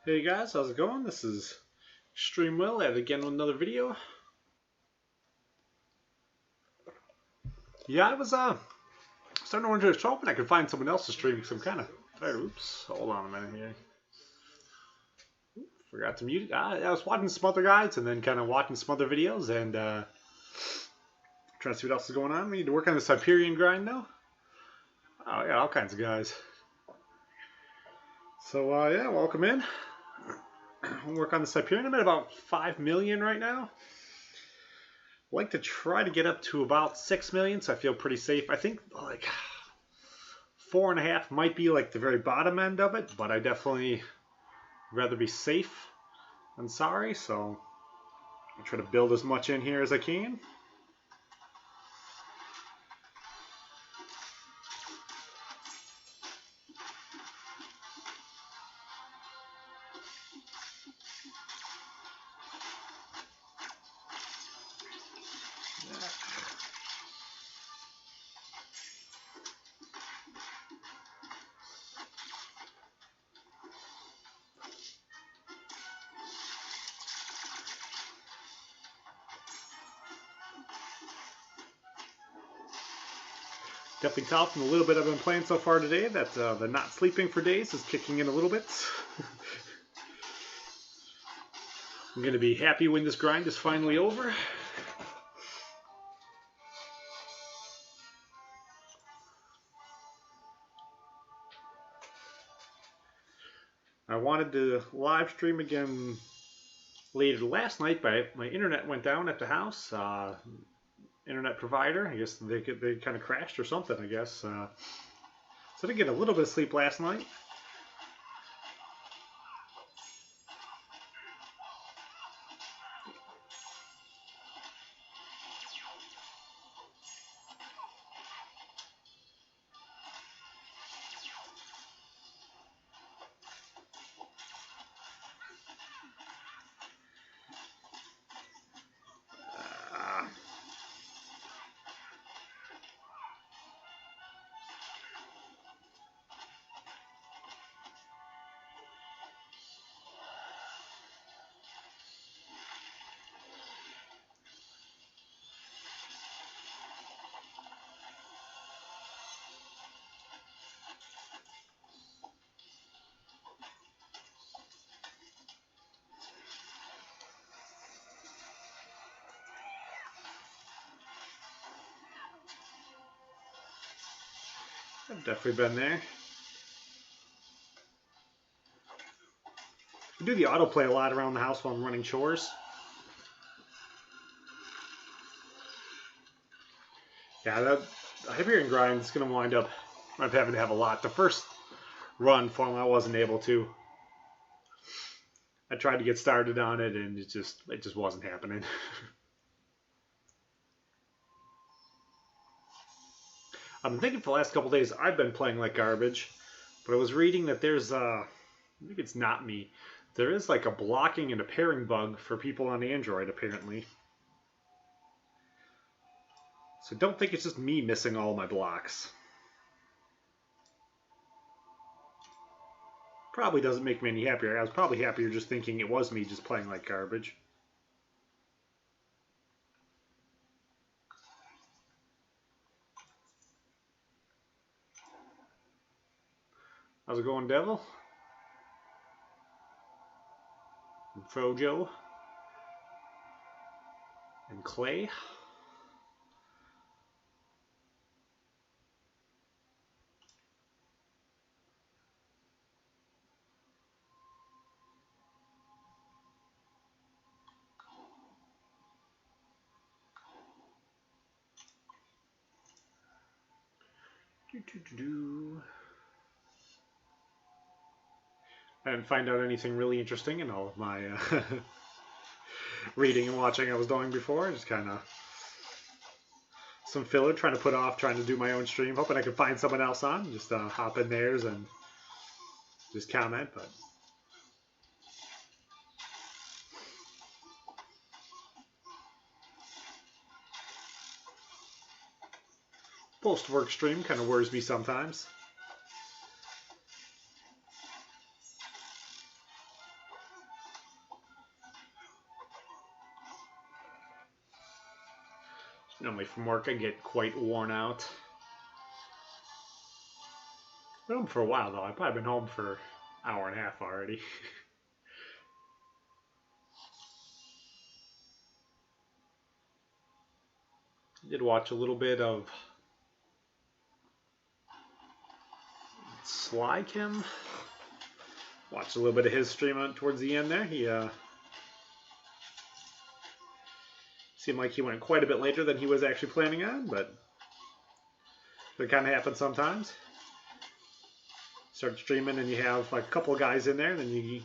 Hey guys, how's it going? This is ExtrmWill and again with another video. Yeah, I was starting to wonder if it's open I could find someone else to stream because I'm kind of tired. Oops, hold on a minute here. Forgot to mute it. I was watching some other guys and then kind of watching some other videos and trying to see what else is going on. We need to work on this Hyperion grind now. Oh yeah, all kinds of guys. So yeah, welcome in. We'll work on this Hyperion. I'm at about 5 million right now. I like to try to get up to about 6 million, so I feel pretty safe. I think like 4.5 might be like the very bottom end of it, but I definitely rather be safe than sorry, so I'll try to build as much in here as I can. Definitely tell from the little bit I've been playing so far today that the not sleeping for days is kicking in a little bit. I'm going to be happy when this grind is finally over. I wanted to live stream again later last night, but my internet went down at the house. Internet provider, I guess they kind of crashed or something, I guess. So I did get a little bit of sleep last night. I've definitely been there. I do the autoplay a lot around the house while I'm running chores. Yeah, that Hyperion grind is going to wind up having to have a lot. The first run for him, I wasn't able to. I tried to get started on it, and it just wasn't happening. I've been thinking for the last couple days I've been playing like garbage, but I was reading that there's maybe it's not me. There is like a blocking and a pairing bug for people on Android apparently. So don't think it's just me missing all my blocks. Probably doesn't make me any happier. I was probably happier just thinking it was me just playing like garbage. How's it going, Devil? And Frojo. And Clay. I didn't find out anything really interesting in all of my reading and watching I was doing before. Just kind of some filler trying to put off trying to do my own stream, hoping I could find someone else on. Just hop in theirs and just comment, but post-work stream kind of worries me sometimes. Normally from work I get quite worn out. Been home for a while though. I've probably been home for an hour and a half already. Did watch a little bit of Sly Kim. Watched a little bit of his stream on towards the end there. He seemed like he went quite a bit later than he was actually planning on, but it kind of happens sometimes. Start streaming and you have like a couple of guys in there, and then you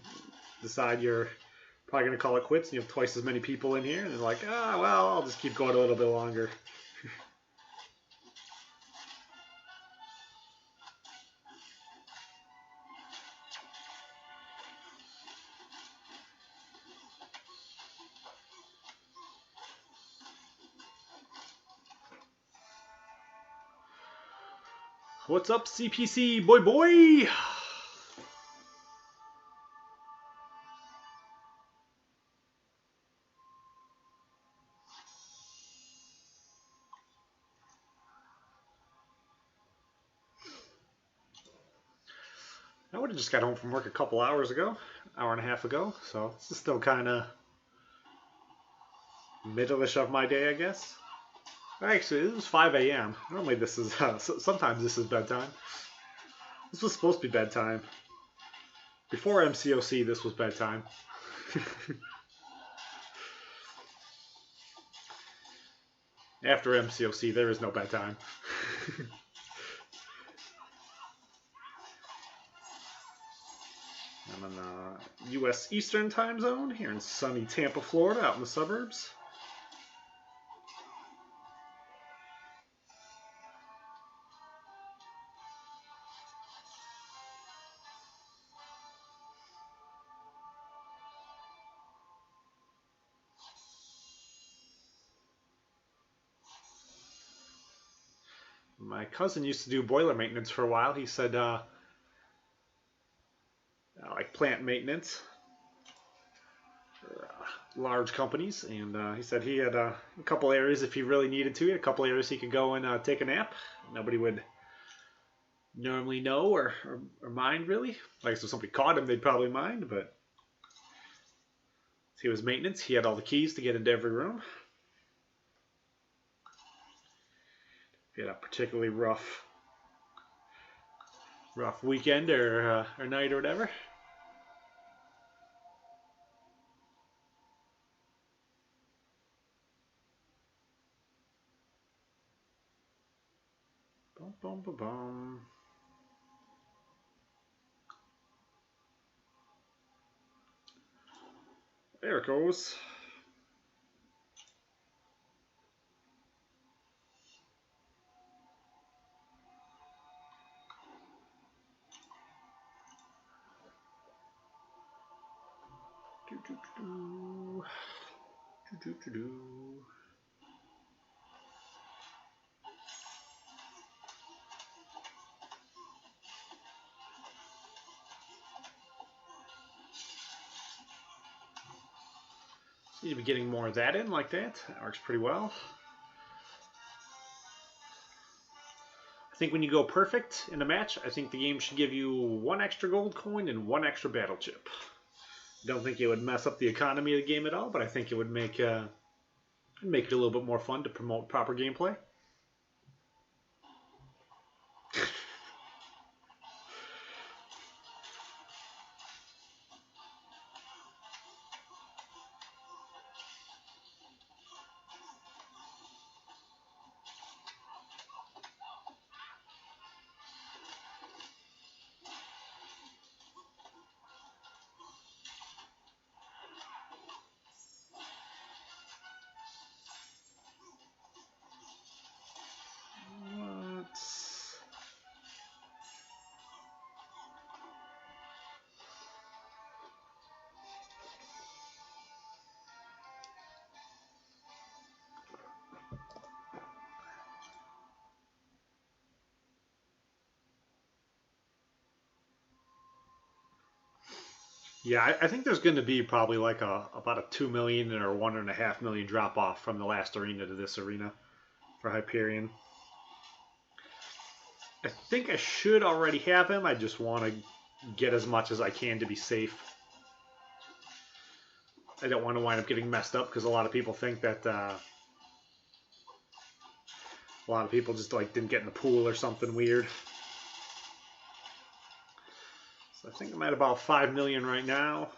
decide you're probably going to call it quits, and you have twice as many people in here, and they're like, ah, well, I'll just keep going a little bit longer. What's up, CPC boy boy? I would have just got home from work a couple hours ago, hour and a half ago, so it's still kind of middle-ish of my day, I guess. Actually, it was 5 a.m. Normally this is, sometimes this is bedtime. This was supposed to be bedtime. Before MCOC, this was bedtime. After MCOC, there is no bedtime. I'm in the U.S. Eastern time zone here in sunny Tampa, Florida, out in the suburbs. My cousin used to do boiler maintenance for a while. He said, like plant maintenance for large companies, and he said he had a couple areas if he really needed to. A couple areas he could go and take a nap. Nobody would normally know or mind really. Like if somebody caught him, they'd probably mind, but he was maintenance. He had all the keys to get into every room. If you had a particularly rough weekend or night or whatever. Bum, bum, bum, bum. There it goes. Need to be getting more of that in like that. That works pretty well. I think when you go perfect in a match, I think the game should give you 1 extra gold coin and 1 extra battle chip. Don't think it would mess up the economy of the game at all, but I think it would make it a little bit more fun to promote proper gameplay. Yeah, I think there's going to be probably like about a 2 million or 1.5 million drop off from the last arena to this arena. for Hyperion. I think I should already have him. I just want to get as much as I can to be safe. I don't want to wind up getting messed up because a lot of people think that a lot of people just like didn't get in the pool or something weird. So I think I'm at about 5 million right now.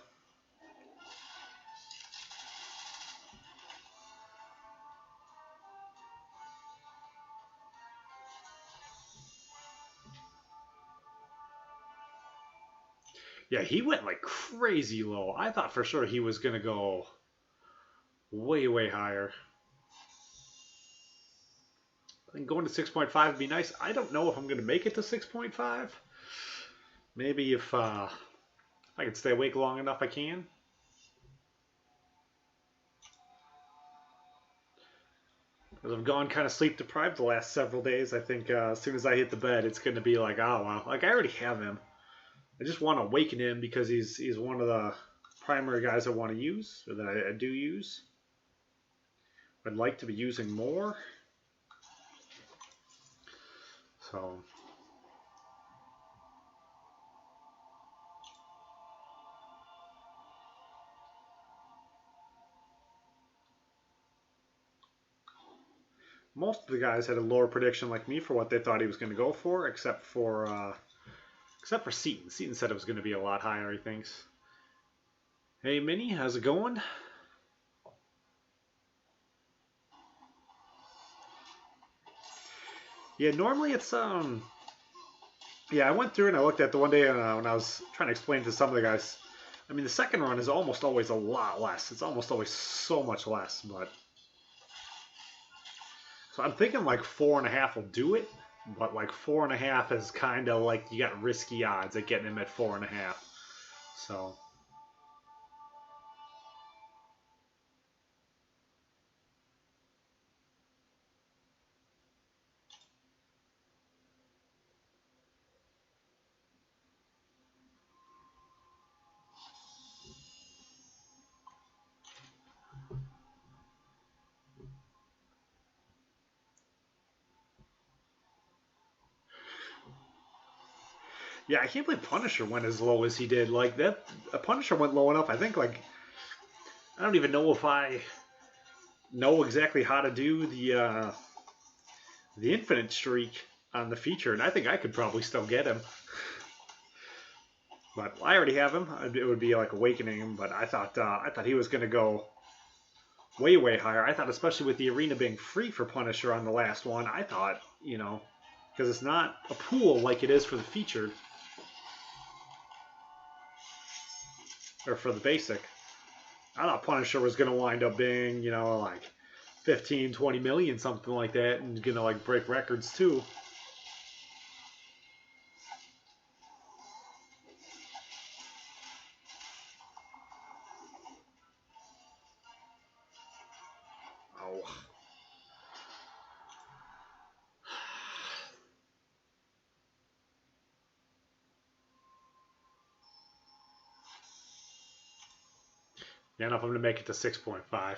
Yeah, he went like crazy low. I thought for sure he was going to go way, way higher. I think going to 6.5 would be nice. I don't know if I'm going to make it to 6.5. Maybe if I can stay awake long enough, I can. Because I've gone kind of sleep deprived the last several days. I think as soon as I hit the bed, it's going to be like, oh, wow. Like, I already have him. I just want to awaken him because he's one of the primary guys I want to use, or that I do use. I'd like to be using more. So most of the guys had a lower prediction like me for what they thought he was going to go for, except for Seaton. Seaton said it was going to be a lot higher, he thinks. Hey, Minnie, how's it going? Yeah, normally it's yeah, I went through and I looked at the one day when I was trying to explain to some of the guys. I mean, the second run is almost always a lot less. It's almost always so much less, but so I'm thinking like 4.5 will do it, but like 4.5 is kind of like you got risky odds at getting him at 4.5. So. Yeah, I can't believe Punisher went as low as he did. Like that, a Punisher went low enough. I think like I don't even know if I know exactly how to do the infinite streak on the feature, and I think I could probably still get him. But I already have him. It would be like awakening him. But I thought he was going to go way, way higher. I thought, especially with the arena being free for Punisher on the last one, I thought, you know, because it's not a pool like it is for the featured. Or for the basic. I thought Punisher was going to wind up being, you know, like 15, 20 million, something like that, and going to like break records too. Oh. Yeah, enough. I'm going to make it to 6.5.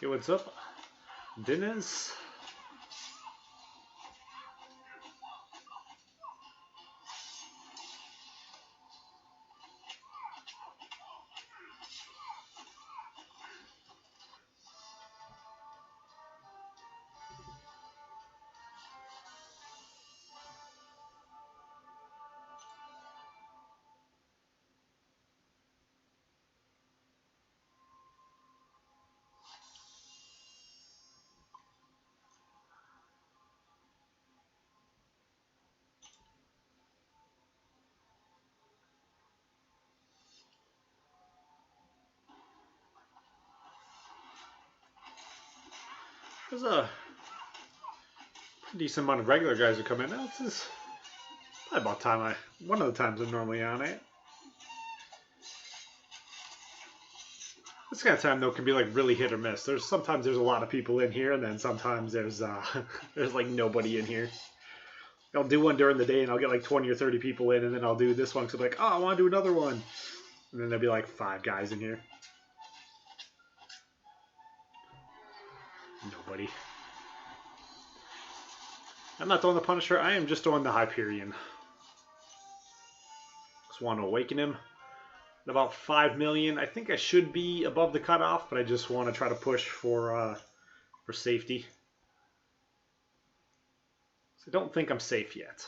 Okay, what's up? Dinners. There's a decent amount of regular guys who come in. Now, this is probably about time one of the times I'm normally on it. This kind of time though can be like really hit or miss. Sometimes there's a lot of people in here, and then sometimes there's there's like nobody in here. I'll do one during the day, and I'll get like 20 or 30 people in, and then I'll do this one because I'm like, oh, I want to do another one, and then there'll be like 5 guys in here. Nobody. I'm not doing the Punisher. I am just doing the Hyperion. Just want to awaken him. At about 5 million. I think I should be above the cutoff, but I just want to try to push for safety. So I don't think I'm safe yet.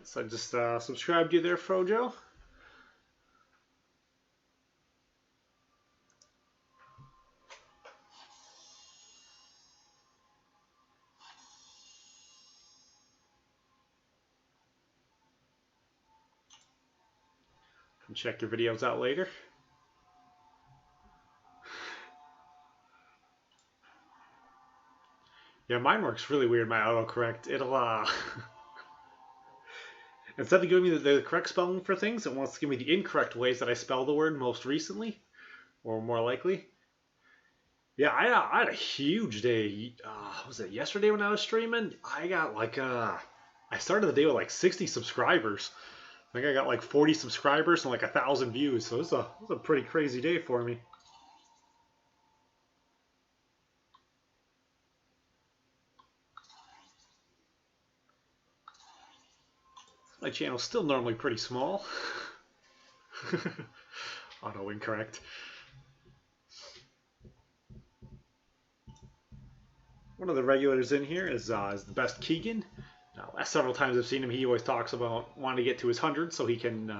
So I just subscribed you there, Frojo. And check your videos out later. Yeah, mine works really weird, my autocorrect. It'll, instead of giving me the correct spelling for things, it wants to give me the incorrect ways that I spell the word most recently, or more likely. Yeah, I had a huge day. Was it yesterday when I was streaming? I got like, I started the day with like 60 subscribers. I think I got like 40 subscribers and like 1,000 views, so it was a pretty crazy day for me. My channel's still normally pretty small. Auto incorrect. One of the regulars in here is the best Keegan. Last several times I've seen him, he always talks about wanting to get to his 100 so he can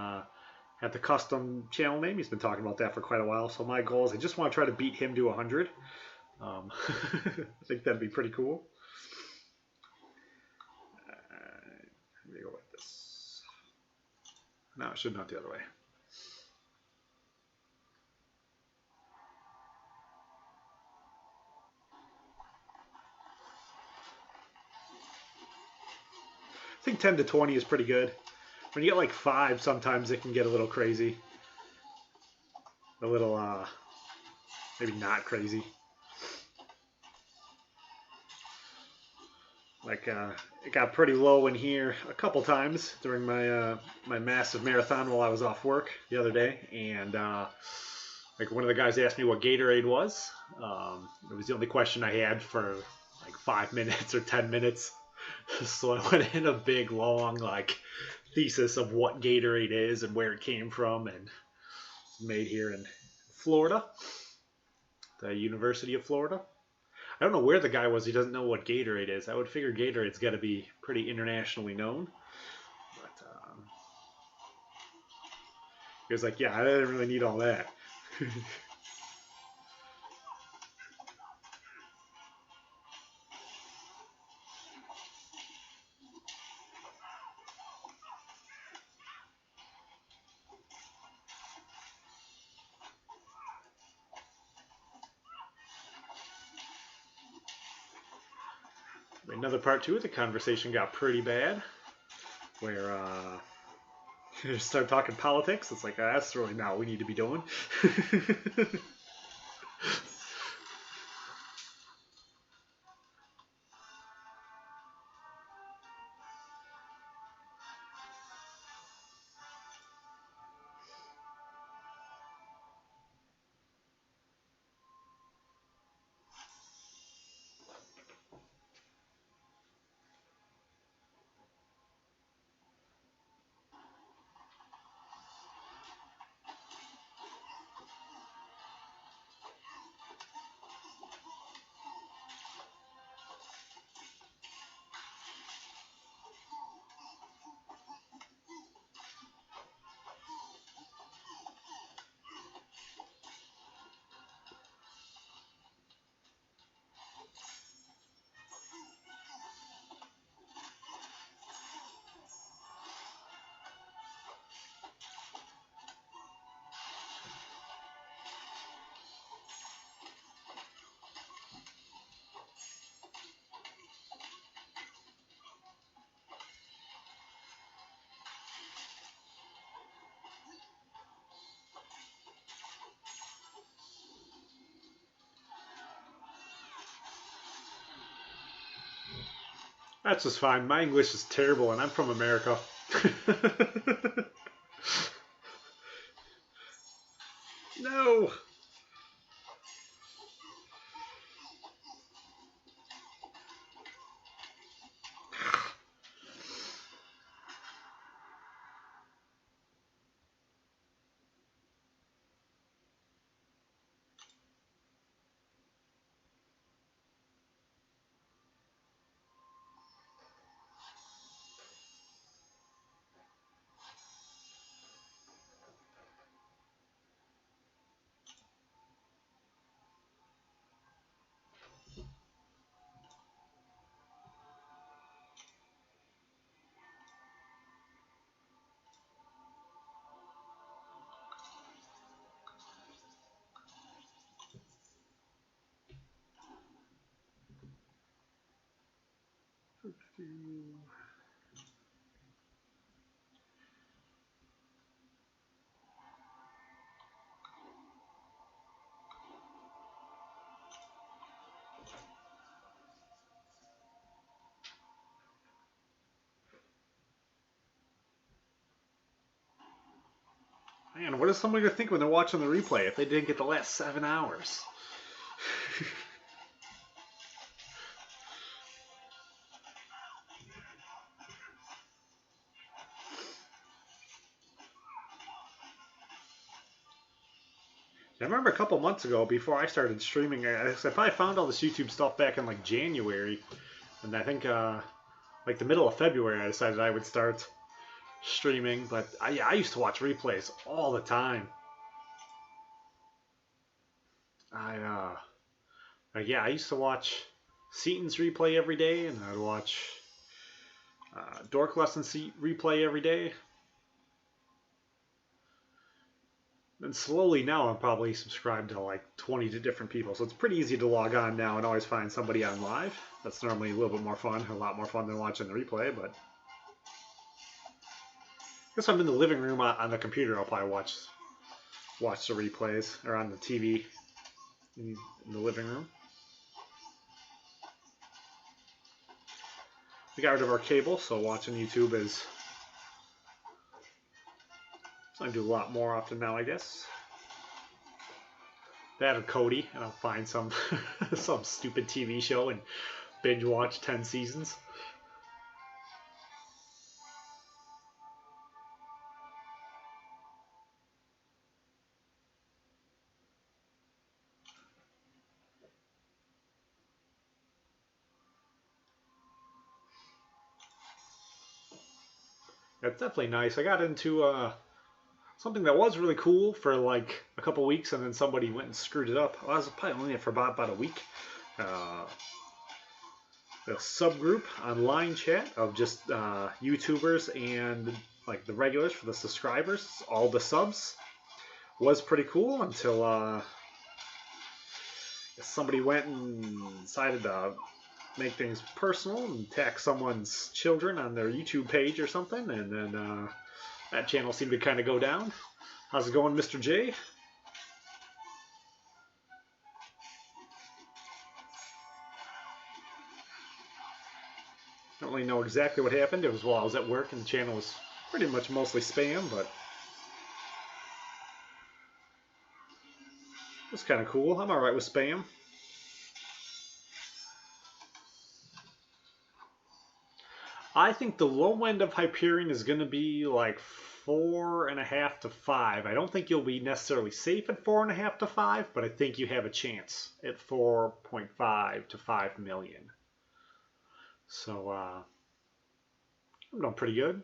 have the custom channel name. He's been talking about that for quite a while. So my goal is I just want to try to beat him to 100. I think that'd be pretty cool. Let me go like this. No, it should not the other way. I think 10 to 20 is pretty good. When you get like 5, sometimes it can get a little crazy. A little, maybe not crazy. Like, it got pretty low in here a couple times during my my massive marathon while I was off work the other day. And, like, one of the guys asked me what Gatorade was. It was the only question I had for like 5 minutes or 10 minutes. So I went in a big, long, like, thesis of what Gatorade is and where it came from, and made here in Florida, the University of Florida. I don't know where the guy was. He doesn't know what Gatorade is. I would figure Gatorade's got to be pretty internationally known. But he was like, yeah, I didn't really need all that. Another part two of the conversation got pretty bad, where you start talking politics. It's like, that's really not what we need to be doing. That's just fine. My English is terrible, and I'm from America. No! Man, what is somebody to think when they're watching the replay if they didn't get the last 7 hours? I remember a couple months ago, before I started streaming, I probably found all this YouTube stuff back in like January, and I think like the middle of February I decided I would start streaming, but I used to watch replays all the time. Yeah, I used to watch Seaton's replay every day, and I'd watch Dork Lesson replay every day. And slowly now I'm probably subscribed to like 20 different people, so it's pretty easy to log on now and always find somebody on live. That's normally a little bit more fun, a lot more fun than watching the replay, but I guess I'm in the living room on the computer, I'll probably watch the replays, or on the TV in the living room. We got rid of our cable, so watching YouTube is something I do a lot more often now, I guess. That or Cody, and I'll find some some stupid TV show and binge watch 10 seasons. It's definitely nice. I got into something that was really cool for like a couple weeks, and then somebody went and screwed it up. I was probably only in it for about a week. Uh, a subgroup online chat of just YouTubers and like the regulars for the subscribers, all the subs, was pretty cool until somebody went and decided to make things personal and tag someone's children on their YouTube page or something, and then that channel seemed to kind of go down. How's it going, Mr. J? Don't really know exactly what happened. It was while I was at work and the channel was pretty much mostly spam, but it's kind of cool. I'm alright with spam. I think the low end of Hyperion is going to be like 4.5 to 5. I don't think you'll be necessarily safe at 4.5 to 5, but I think you have a chance at 4.5 to 5 million. So I'm doing pretty good.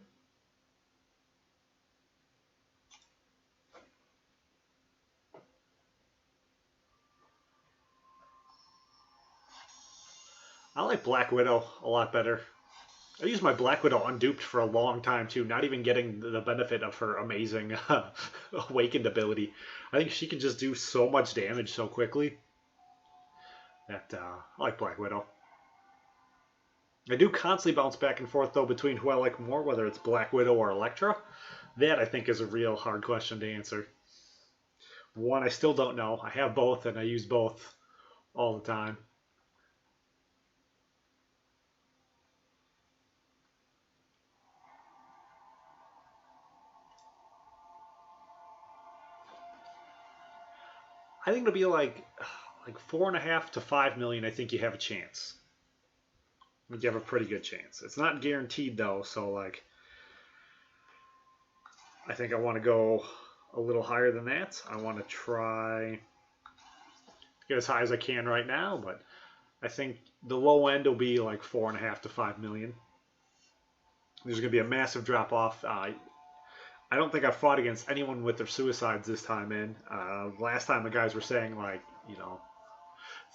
I like Black Widow a lot better. I used my Black Widow unduped for a long time too, not even getting the benefit of her amazing awakened ability. I think she can just do so much damage so quickly that I like Black Widow. I do constantly bounce back and forth though between who I like more, whether it's Black Widow or Elektra. That I think is a real hard question to answer. One I still don't know. I have both and I use both all the time. I think it'll be like 4.5 to 5 million. I think you have a chance. I think you have a pretty good chance. It's not guaranteed though, so like I think I want to go a little higher than that. I want to try to get as high as I can right now, but I think the low end will be like 4.5 to 5 million. There's going to be a massive drop off. I don't think I've fought against anyone with their suicides this time in. Last time the guys were saying like,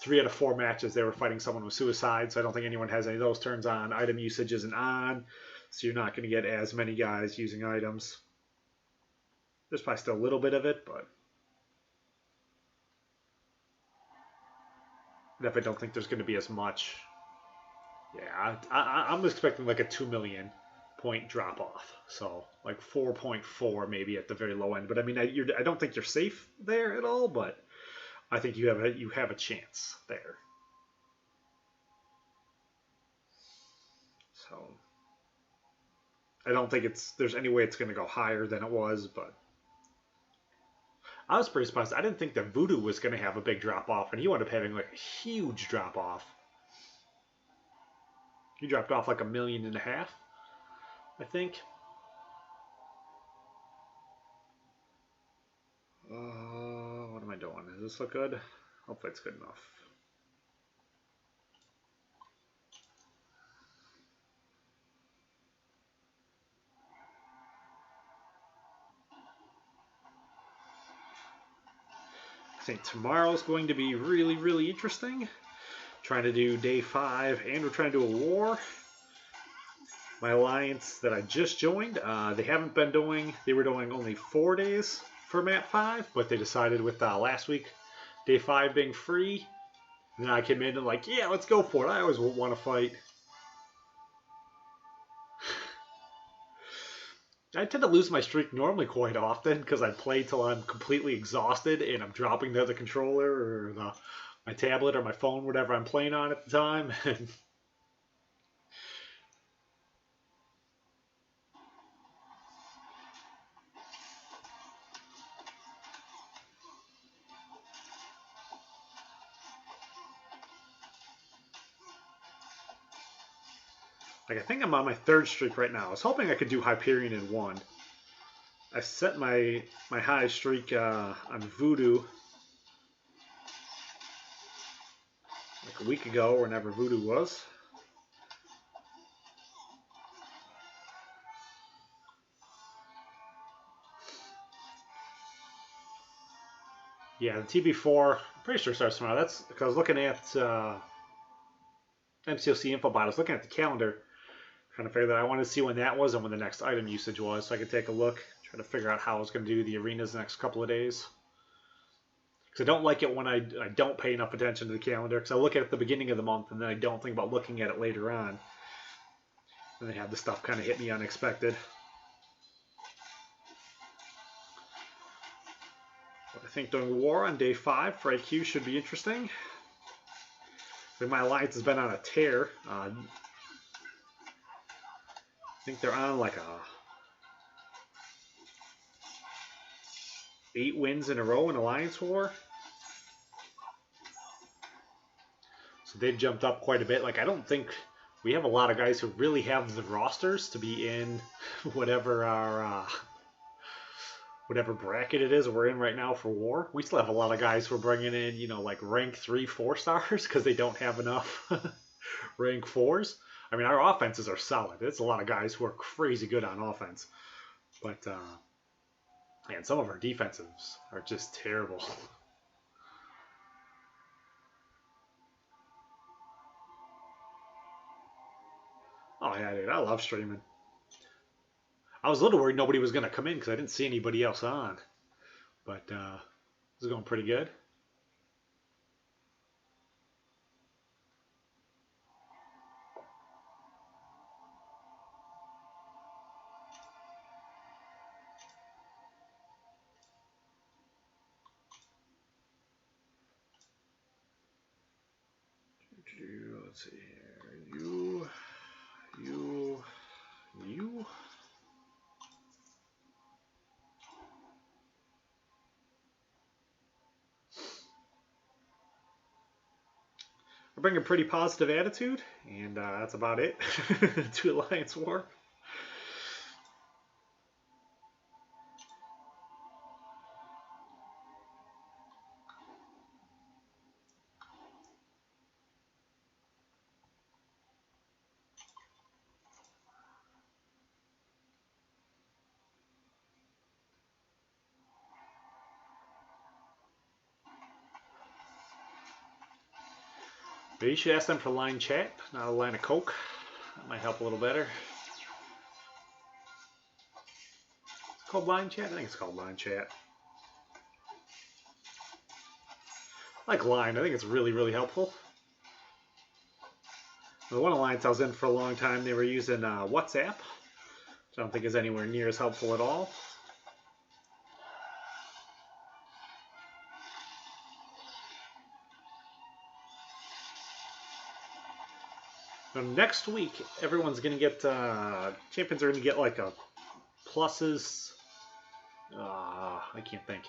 3 out of 4 matches they were fighting someone with suicide, so I don't think anyone has any of those turns on. Item usage isn't on, so you're not going to get as many guys using items. There's probably still a little bit of it, but I definitely don't think there's going to be as much. Yeah, I'm expecting like a 2 million point drop off, so like 4.4 maybe at the very low end. But I mean, I don't think you're safe there at all, but I think you have a chance there. So I don't think there's any way it's going to go higher than it was, but I was pretty surprised. I didn't think that Voodoo was going to have a big drop off, and he wound up having like a huge drop off. He dropped off like 1.5 million, I think. What am I doing? Does this look good? Hopefully it's good enough. I think tomorrow's going to be really, really interesting. Trying to do day 5, and we're trying to do a war. My alliance that I just joined, they haven't been doing, they were doing only 4 days for map 5, but they decided with last week, day 5 being free, and then I came in and like, yeah, let's go for it. I always want to fight. I tend to lose my streak normally quite often because I play till I'm completely exhausted and I'm dropping the other controller or my tablet or my phone, whatever I'm playing on at the time. Like, I think I'm on my 3rd streak right now. I was hoping I could do Hyperion in 1. I set my high streak on Voodoo like a week ago, or whenever Voodoo was. Yeah, the TB4, I'm pretty sure starts tomorrow. That's because I was looking at MCOC info bot. I was looking at the calendar, trying to figure that I wanted to see when that was and when the next item usage was, so I could take a look, try to figure out how I was going to do the arenas the next couple of days. Because I don't like it when I don't pay enough attention to the calendar, because I look at it at the beginning of the month and then I don't think about looking at it later on. And they have the stuff kind of hit me unexpected. But I think doing war on day 5 for IQ should be interesting. I think my alliance has been on a tear. I think they're on like a 8 wins in a row in Alliance War. So they've jumped up quite a bit. Like, I don't think we have a lot of guys who really have the rosters to be in whatever our whatever bracket it is we're in right now for war. We still have a lot of guys who are bringing in, you know, like rank 3, 4 stars because they don't have enough rank 4s. I mean, our offenses are solid. It's a lot of guys who are crazy good on offense. But, man, some of our defensives are just terrible. Oh, yeah, dude, I love streaming. I was a little worried nobody was going to come in because I didn't see anybody else on. But this is going pretty good. Let's see here. You. I bring a pretty positive attitude, and that's about it to Alliance War. But you should ask them for line chat, not a line of Coke. That might help a little better. It's called line chat? I think it's called line chat. I like line. I think it's really, really helpful. The one alliance I was in for a long time, they were using WhatsApp, which I don't think is anywhere near as helpful at all. Now, next week, everyone's going to get, champions are going to get like a pluses, I can't think.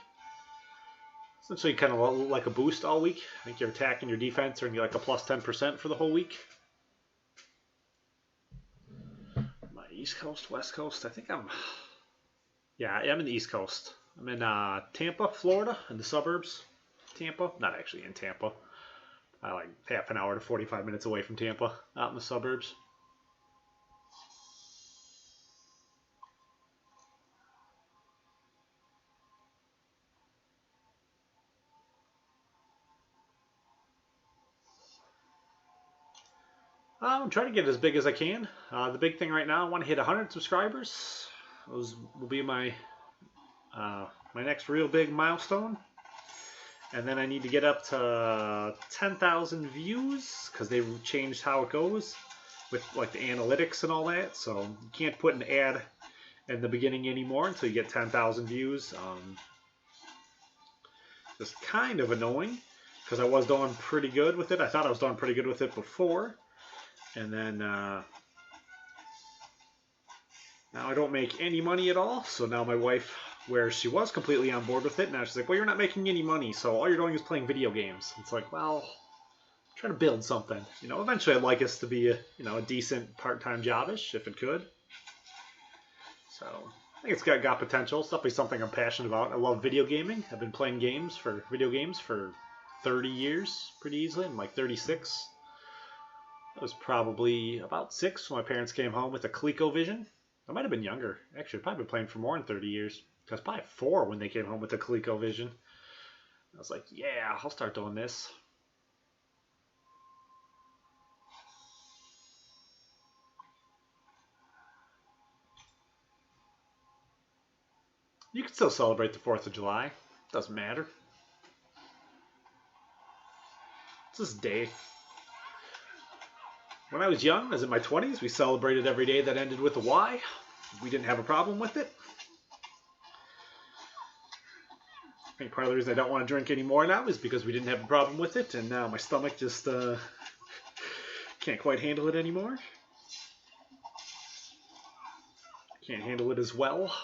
Essentially kind of like a boost all week. I think your attack and your defense are going to get like a plus 10% for the whole week. My East Coast, West Coast, I think I'm in the East Coast. I'm in Tampa, Florida, in the suburbs. Tampa, not actually in Tampa. Like half an hour to 45 minutes away from Tampa, out in the suburbs. I'm trying to get as big as I can. The big thing right now, I want to hit 100 subscribers. Those will be my my next real big milestone. And then I need to get up to 10,000 views because they changed how it goes with like the analytics and all that. So you can't put an ad in the beginning anymore until you get 10,000 views. Just kind of annoying because I was doing pretty good with it. I thought I was doing pretty good with it before. And then now I don't make any money at all. So now my wife, where she was completely on board with it, now she's like, well, you're not making any money, so all you're doing is playing video games. It's like, well, I'm trying to build something. You know, eventually I'd like us to be a decent part-time job-ish, if it could. So I think it's got potential. It's definitely something I'm passionate about. I love video gaming. I've been playing video games for 30 years, pretty easily. I'm like 36. I was probably about 6 when my parents came home with a ColecoVision. I might have been younger. Actually, I've probably been playing for more than 30 years. I was probably 4 when they came home with the ColecoVision. I was like, yeah, I'll start doing this. You can still celebrate the 4th of July. Doesn't matter. It's this day. When I was young, I was in my 20s, we celebrated every day that ended with a Y. We didn't have a problem with it. I think part of the reason I don't want to drink anymore now is because we didn't have a problem with it, and now my stomach just can't quite handle it anymore. Can't handle it as well.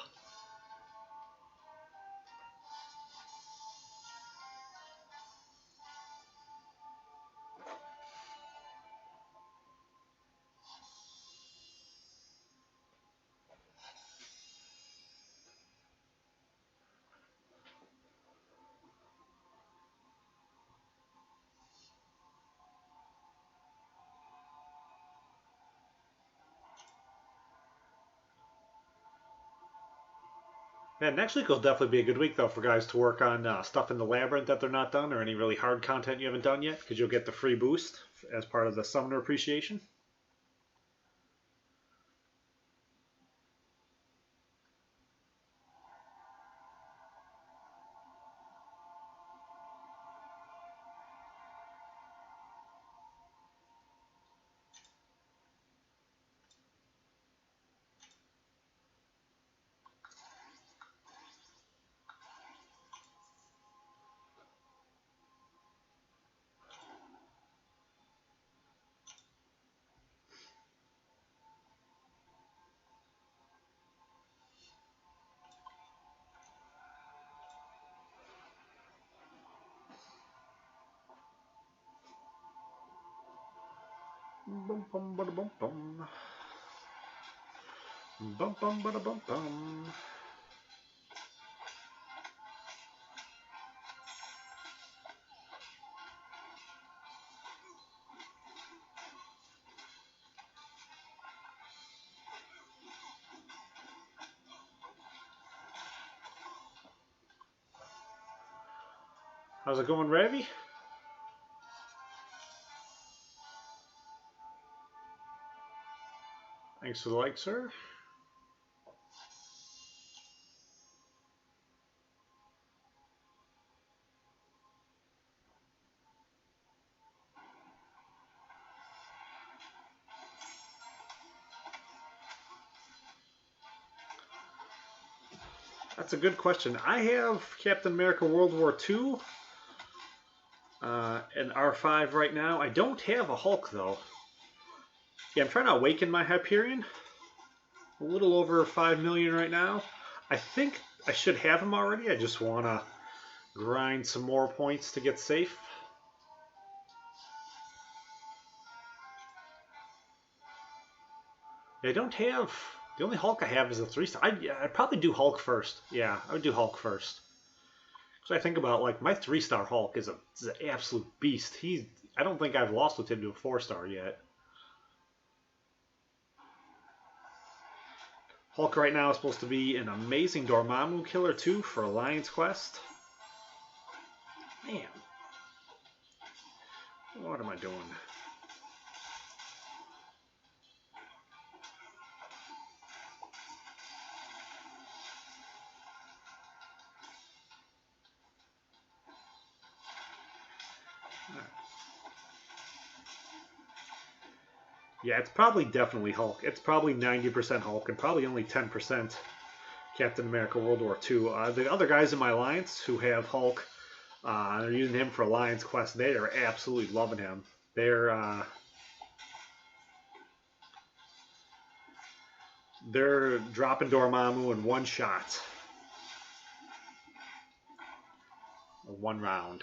Yeah, next week will definitely be a good week, though, for guys to work on stuff in the Labyrinth that they're not done, or any really hard content you haven't done yet, because you'll get the free boost as part of the Summoner Appreciation. Bum bum bada bum bum. Bum bum bada bum bum. How's it going, Ravi? Thanks for the like, sir. That's a good question. I have Captain America World War II and R5 right now. I don't have a Hulk, though. Yeah, I'm trying to awaken my Hyperion. A little over 5 million right now. I think I should have him already. I just want to grind some more points to get safe. I don't have... The only Hulk I have is a 3-star. I'd probably do Hulk first. Yeah, I would do Hulk first. So I think about, like, my 3-star Hulk is an absolute beast. I don't think I've lost with him to a 4-star yet. Hulk right now is supposed to be an amazing Dormammu killer too for Alliance Quest. Man. What am I doing? Yeah, it's probably definitely Hulk. It's probably 90% Hulk and probably only 10% Captain America World War II. The other guys in my alliance who have Hulk, they're using him for Alliance Quest. They are absolutely loving him. They're dropping Dormammu in one shot. One round.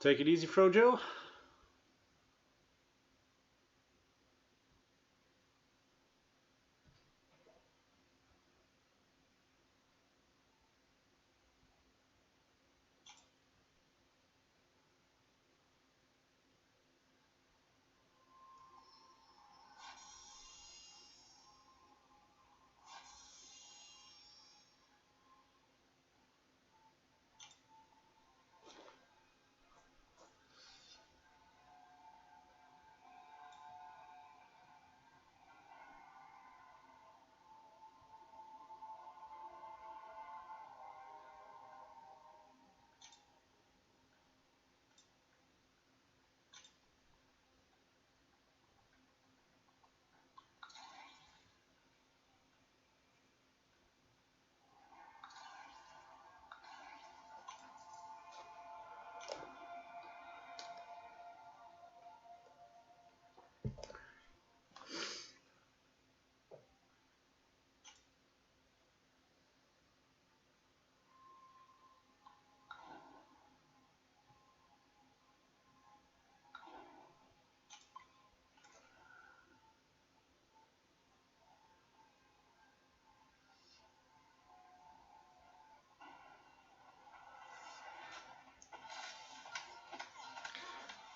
Take it easy, Frojo.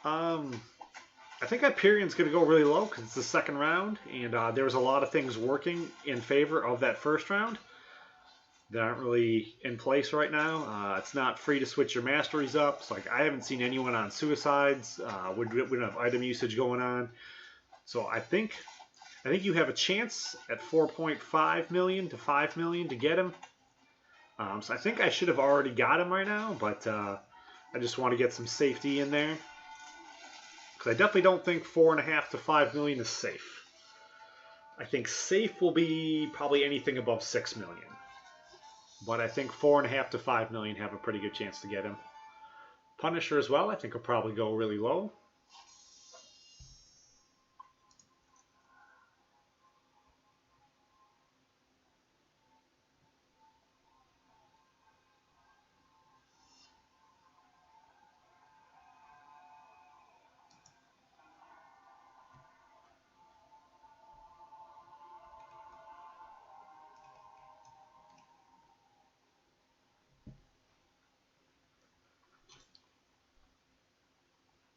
I think Hyperion's going to go really low because it's the second round, and there was a lot of things working in favor of that first round that aren't really in place right now. It's not free to switch your masteries up. So like I haven't seen anyone on suicides. We don't have item usage going on. So I think you have a chance at 4.5 million to 5 million to get him. So I think I should have already got him right now, but I just want to get some safety in there. Because I definitely don't think 4.5 to 5 million is safe. I think safe will be probably anything above 6 million. But I think 4.5 to 5 million have a pretty good chance to get him. Punisher as well, I think will probably go really low.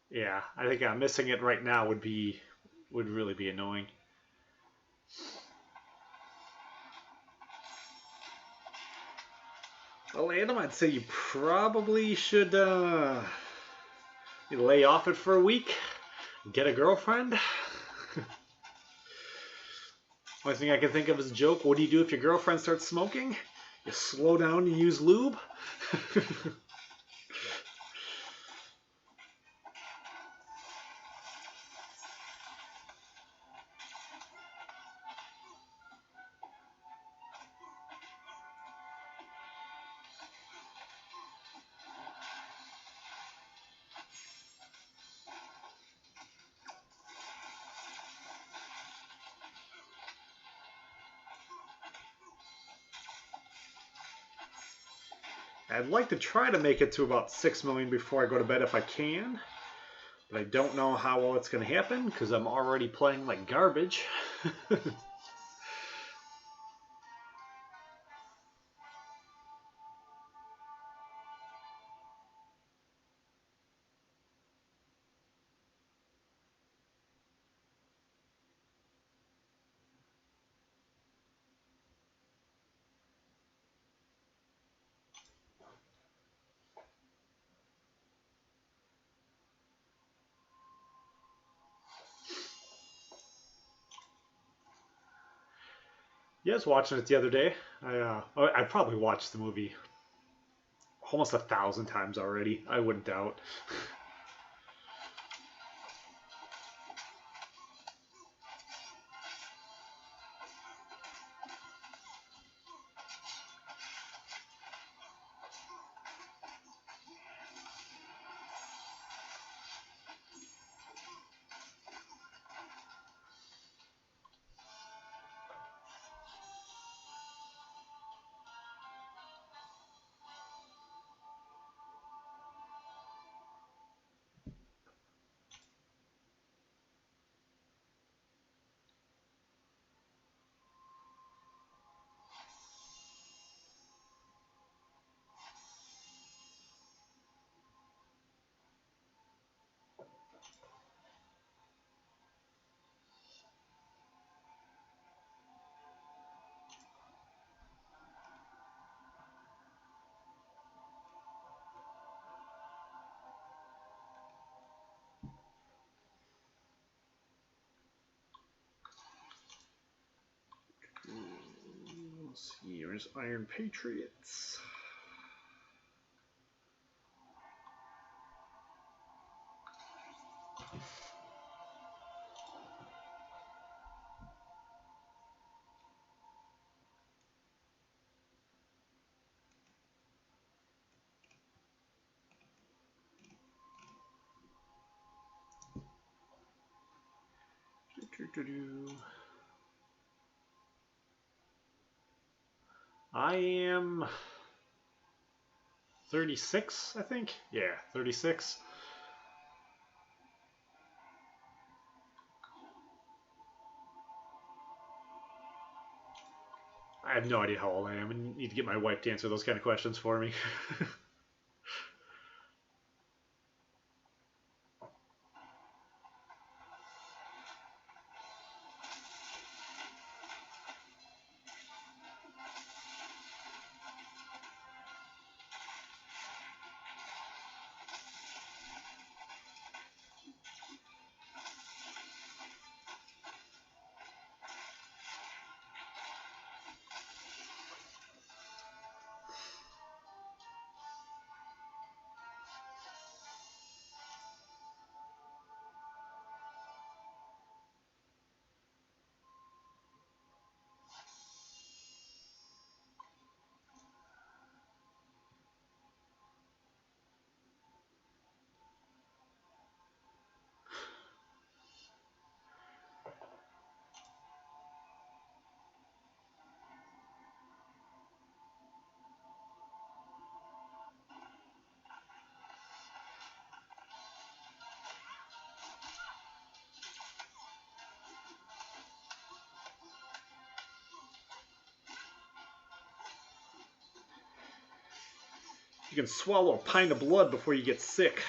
Yeah, I think missing it right now would really be annoying. Well, Adam, I'd say you probably should lay off it for a week, get a girlfriend. Only thing I can think of is a joke. What do you do if your girlfriend starts smoking? You slow down and use lube. I'd like to try to make it to about 6 million before I go to bed if I can. But I don't know how well it's going to happen because I'm already playing like garbage. Yeah, I was watching it the other day. I probably watched the movie almost 1,000 times already. I wouldn't doubt. Let's see, here's Iron Patriots. I am 36, I think. Yeah, 36. I have no idea how old I am. I need to get my wife to answer those kind of questions for me. You can swallow a pint of blood before you get sick.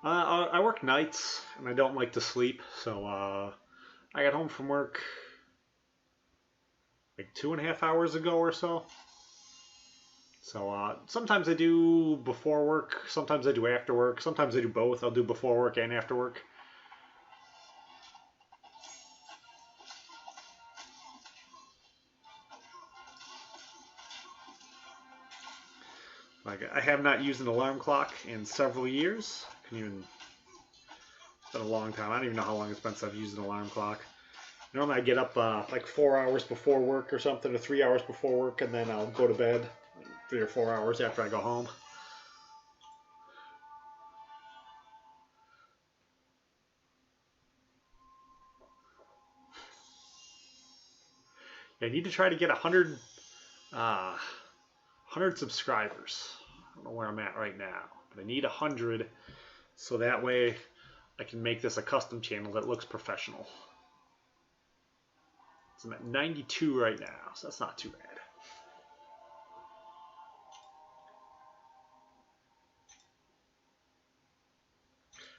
I work nights, and I don't like to sleep, so I got home from work like 2.5 hours ago or so. So sometimes I do before work, sometimes I do after work, sometimes I do both. I'll do before work and after work. Like, I have not used an alarm clock in several years. It's been a long time. I don't even know how long it's been since I've used an alarm clock. Normally I get up like 4 hours before work or something, or 3 hours before work, and then I'll go to bed 3 or 4 hours after I go home. I need to try to get 100 subscribers. I don't know where I'm at right now, but I need 100 so that way I can make this a custom channel that looks professional. So I'm at 92 right now, so that's not too bad.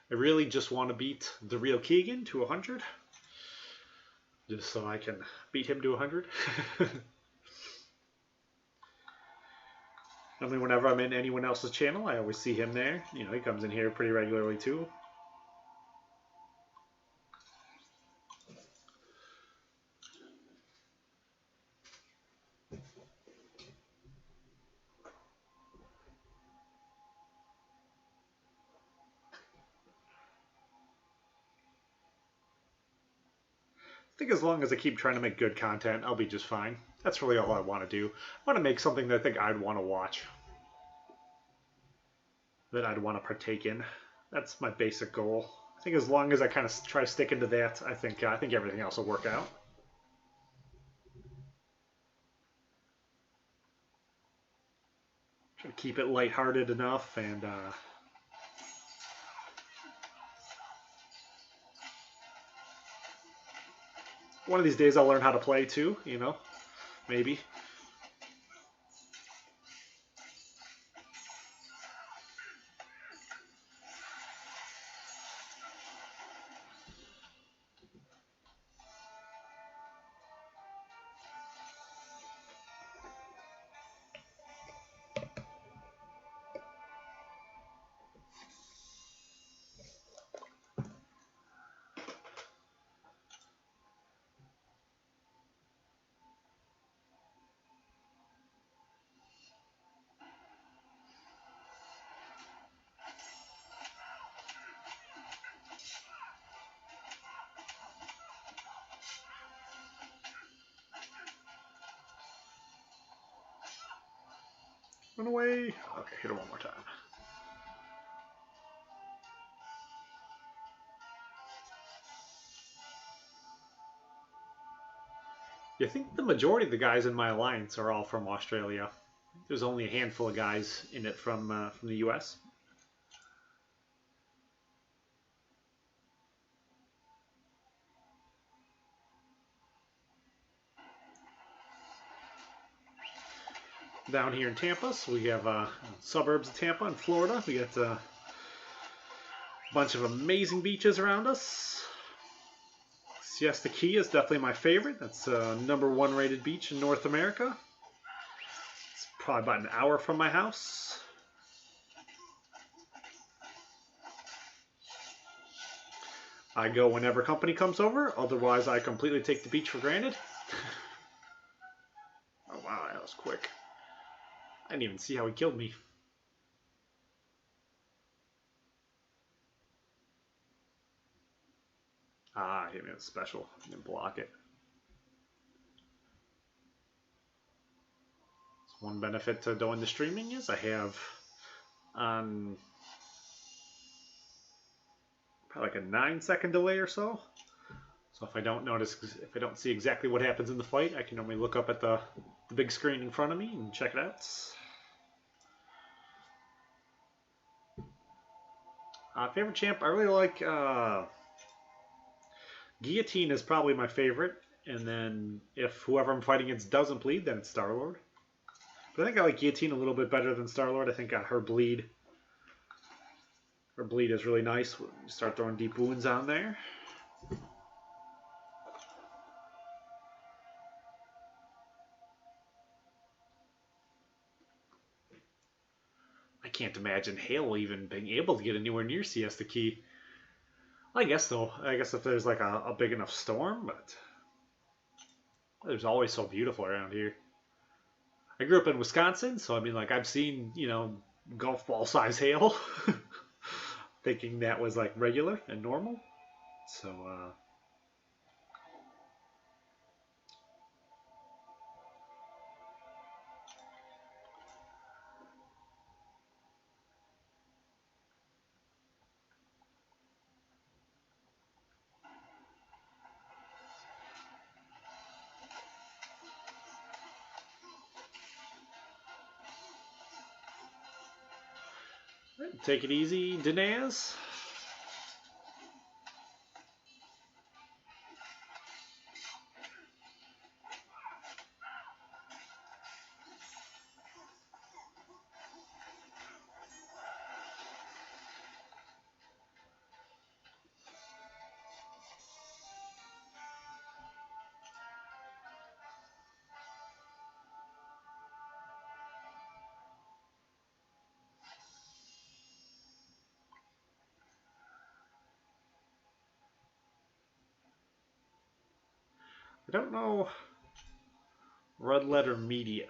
I really just want to beat the real Keegan to 100. Just so I can beat him to 100. I mean, whenever I'm in anyone else's channel, I always see him there. You know, he comes in here pretty regularly too. I think as long as I keep trying to make good content, I'll be just fine. That's really all I want to do. I want to make something that I think I'd want to watch. That I'd want to partake in. That's my basic goal. I think as long as I kind of try sticking to that, I think everything else will work out. Try to keep it lighthearted enough, and one of these days I'll learn how to play too, you know, maybe. Run away. Okay, hit it one more time. Yeah, I think the majority of the guys in my alliance are all from Australia. There's only a handful of guys in it from the US. Down here in Tampa, so we have suburbs of Tampa in Florida. We got a bunch of amazing beaches around us. Siesta Key is definitely my favorite. That's #1 rated beach in North America. It's probably about an hour from my house. I go whenever company comes over, otherwise I completely take the beach for granted. Oh wow, that was quick. I didn't even see how he killed me. Ah, he hit me with a special. I didn't block it. So one benefit to doing the streaming is I have on probably like a 9-second delay or so. So if I don't see exactly what happens in the fight, I can normally look up at the big screen in front of me and check it out. Favorite champ, I really like Guillotine is probably my favorite. And then if whoever I'm fighting against doesn't bleed, then it's Star-Lord. But I think I like Guillotine a little bit better than Star-Lord. I think her bleed is really nice when you start throwing deep wounds on there. I can't imagine Hale even being able to get anywhere near Siesta Key. I guess though. I guess if there's like a big enough storm, but there's always so beautiful around here. I grew up in Wisconsin, so I mean, like I've seen, golf ball size hail, thinking that was like regular and normal. So, take it easy, Dinaz. I don't know Red Letter Media.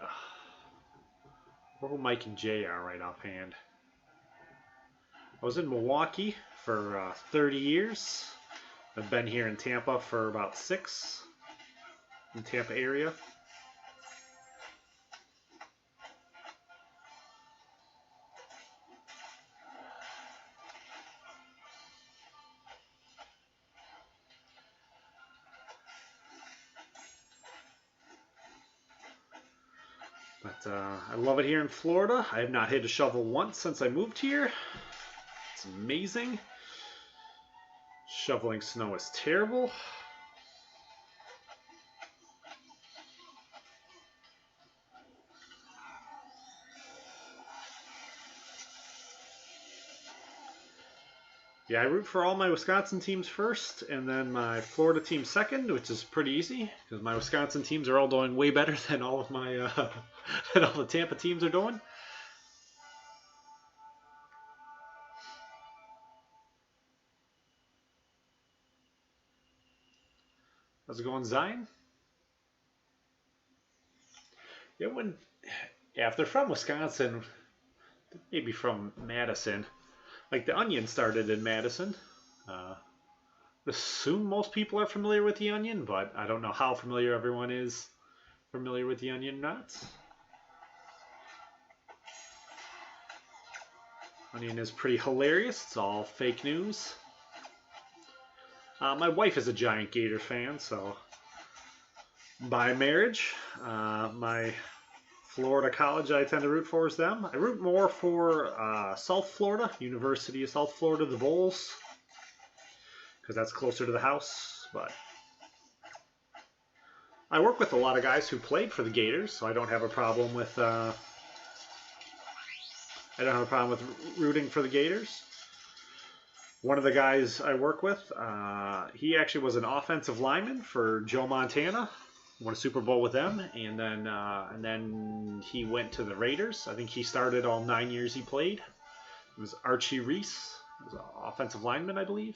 Where Mike and Jay are right offhand. I was in Milwaukee for 30 years. I've been here in Tampa for about 6, in the Tampa area. But I love it here in Florida. I have not hit a shovel once since I moved here. It's amazing. Shoveling snow is terrible. Yeah, I root for all my Wisconsin teams first, and then my Florida team second, which is pretty easy because my Wisconsin teams are all doing way better than all of my than all the Tampa teams are doing. How's it going, Zion? Yeah, if they're from Wisconsin, maybe from Madison. Like the Onion started in Madison. I assume most people are familiar with the Onion, but I don't know how familiar everyone is familiar with the Onion or not. Onion is pretty hilarious. It's all fake news. My wife is a giant Gator fan, so by marriage, my Florida college I tend to root for is them. I root more for South Florida, University of South Florida, the Bulls, because that's closer to the house. But I work with a lot of guys who played for the Gators, so I don't have a problem with rooting for the Gators. One of the guys I work with, he actually was an offensive lineman for Joe Montana. Won a Super Bowl with them, and then he went to the Raiders. I think he started all 9 years he played. It was Archie Reese. He was an offensive lineman, I believe.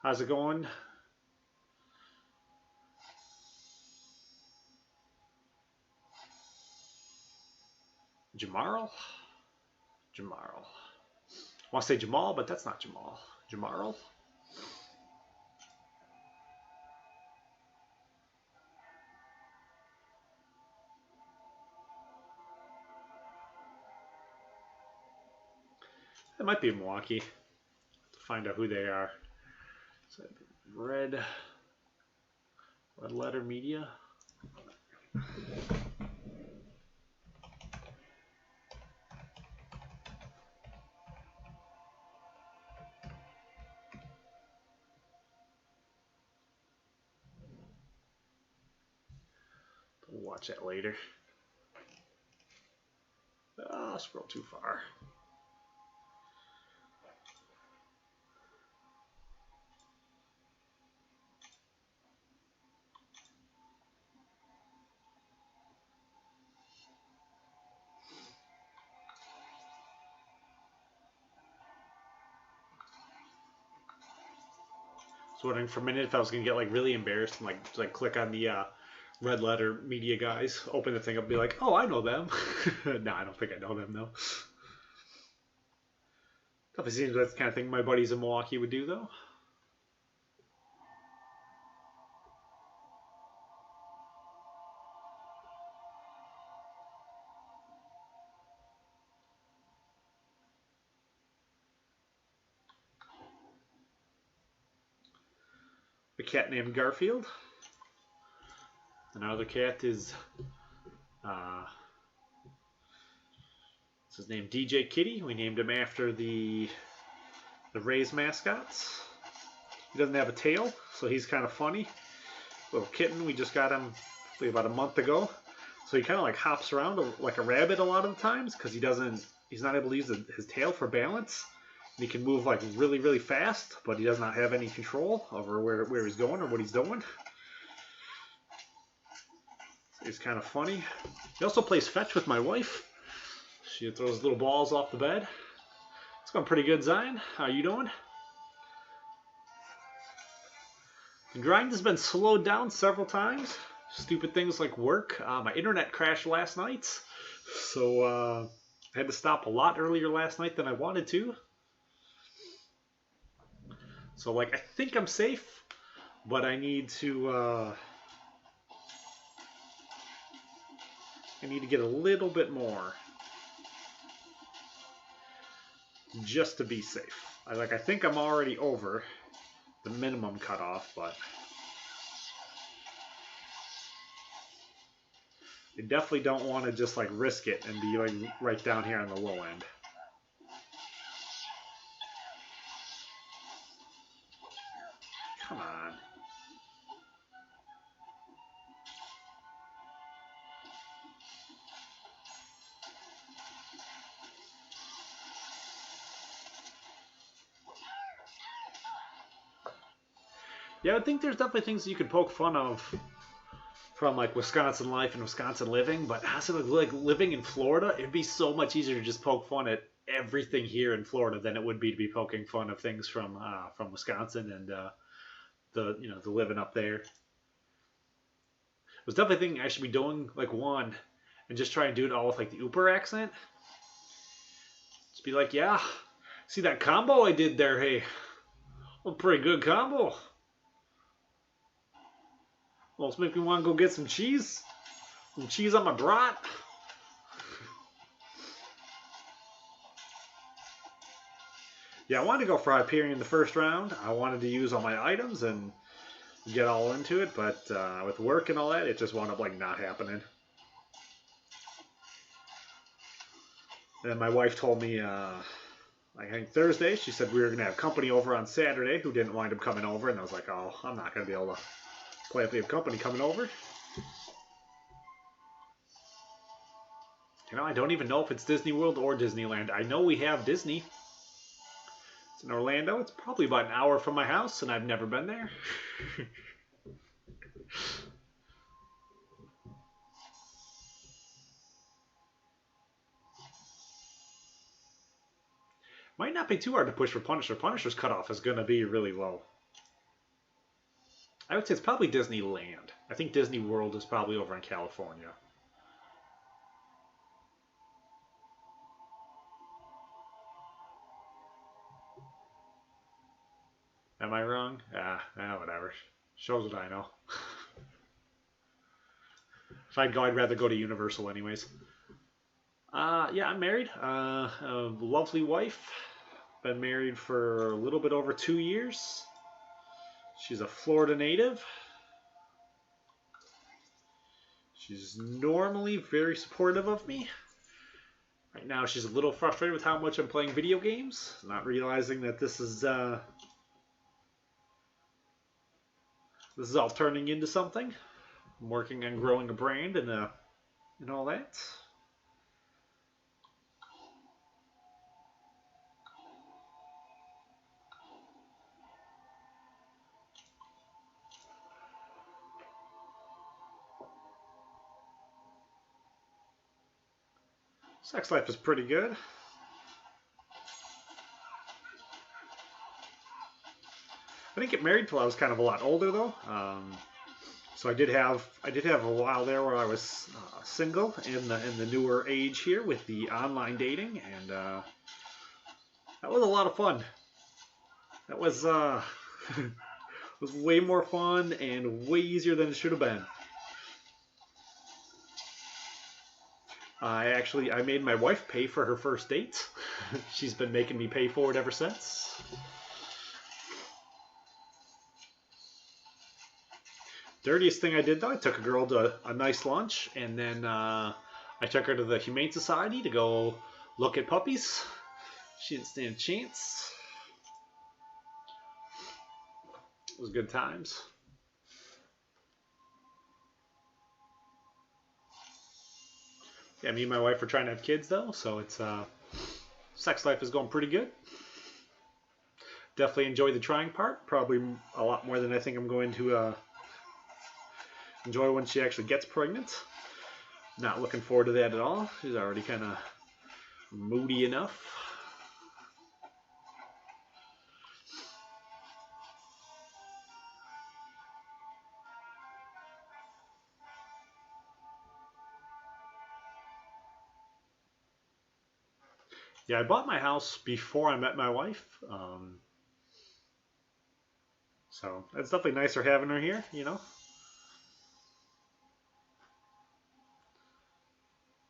How's it going? Jamarl? I want to say Jamal, but that's not Jamal. Jamarl? It might be Milwaukee. To find out who they are. So Red letter media. We'll watch that later. Oh, I'll scroll too far. I was wondering for a minute if I was gonna get like really embarrassed and like click on the red letter media guys, open the thing up, and be like, oh, I know them. No, I don't think I know them though. Definitely seems that's the kind of thing my buddies in Milwaukee would do though. A cat named Garfield. Another cat is what's his name? DJ Kitty. We named him after the Rays mascots. He doesn't have a tail, so he's kind of funny. Little kitten. We just got him about a month ago. So he kind of like hops around like a rabbit a lot of the times because he's not able to use his tail for balance. He can move like really, really fast, but he does not have any control over where he's going or what he's doing. So he's kind of funny. He also plays fetch with my wife. She throws little balls off the bed. It's going pretty good, Zion. How you doing? The grind has been slowed down several times. Stupid things like work. My internet crashed last night, so I had to stop a lot earlier last night than I wanted to. So, like, I think I'm safe, but I need to get a little bit more just to be safe. I think I'm already over the minimum cutoff, but I definitely don't want to just like risk it and be like right down here on the low end. Come on. Yeah, I think there's definitely things that you could poke fun of from like Wisconsin life and Wisconsin living, but honestly, like living in Florida, it'd be so much easier to just poke fun at everything here in Florida than it would be to be poking fun of things from Wisconsin and the living up there. It was definitely thinking I should be doing like one and just try and do it all with like the Uber accent. Just be like, yeah, see that combo I did there? Hey, a pretty good combo. Almost make me want to go get some cheese. Some cheese on my brat. Yeah, I wanted to go for Hyperion in the first round. I wanted to use all my items and get all into it, but with work and all that, it just wound up like not happening. And my wife told me, I think Thursday, she said we were going to have company over on Saturday who didn't wind up coming over, and I was like, oh, I'm not going to be able to play if we have company coming over. You know, I don't even know if it's Disney World or Disneyland. I know we have Disney. It's in Orlando. It's probably about an hour from my house, and I've never been there. Might not be too hard to push for Punisher. Punisher's cutoff is going to be really low. I would say it's probably Disneyland. I think Disney World is probably over in California. Am I wrong? Whatever. Shows what I know. If I'd go, I'd rather go to Universal anyways. Yeah, I'm married. A lovely wife. Been married for a little bit over 2 years. She's a Florida native. She's normally very supportive of me. Right now she's a little frustrated with how much I'm playing video games, not realizing that this is all turning into something. I'm working on growing a brand and all that. Sex life is pretty good. I didn't get married till I was kind of a lot older though. So I did have a while there where I was single in the newer age here with the online dating, and that was a lot of fun. That was was way more fun and way easier than it should have been. I made my wife pay for her first date. She's been making me pay for it ever since. Dirtiest thing I did though, I took a girl to a nice lunch, and then I took her to the Humane Society to go look at puppies. She didn't stand a chance. It was good times. Yeah, me and my wife are trying to have kids though, so it's sex life is going pretty good. Definitely enjoy the trying part, probably a lot more than I think I'm going to enjoy when she actually gets pregnant. Not looking forward to that at all. She's already kind of moody enough. Yeah, I bought my house before I met my wife. So it's definitely nicer having her here, you know.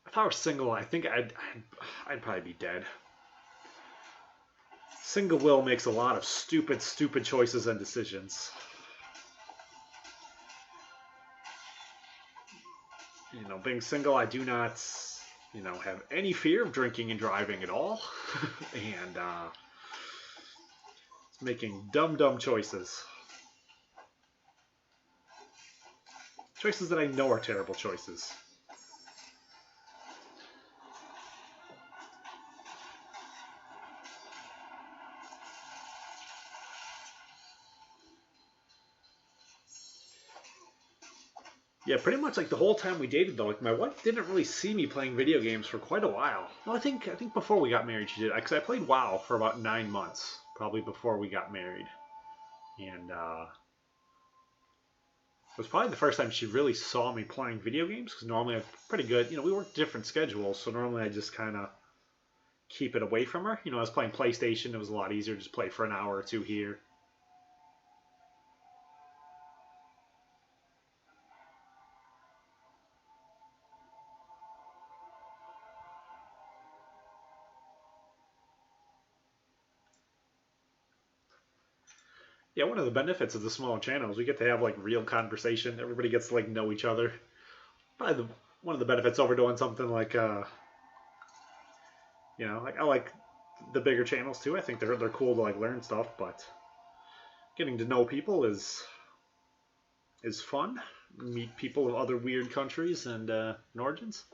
If I were single, I think I'd probably be dead. Single Will makes a lot of stupid choices and decisions. You know, being single, I do not, you know, have any fear of drinking and driving at all. And making dumb choices. Choices that I know are terrible choices. Yeah, pretty much like the whole time we dated though, like my wife didn't really see me playing video games for quite a while. Well, I think before we got married she did, because I played WoW for about 9 months, probably before we got married, and it was probably the first time she really saw me playing video games. Because normally I'm pretty good, you know, we work different schedules, so normally I just kind of keep it away from her. You know, I was playing PlayStation; it was a lot easier to just play for an hour or two here. Yeah, one of the benefits of the smaller channel is we get to have like real conversation. Everybody gets to like know each other. Probably one of the benefits over doing something like you know, like I like the bigger channels too. I think they're cool to like learn stuff, but getting to know people is fun. Meet people of other weird countries and origins.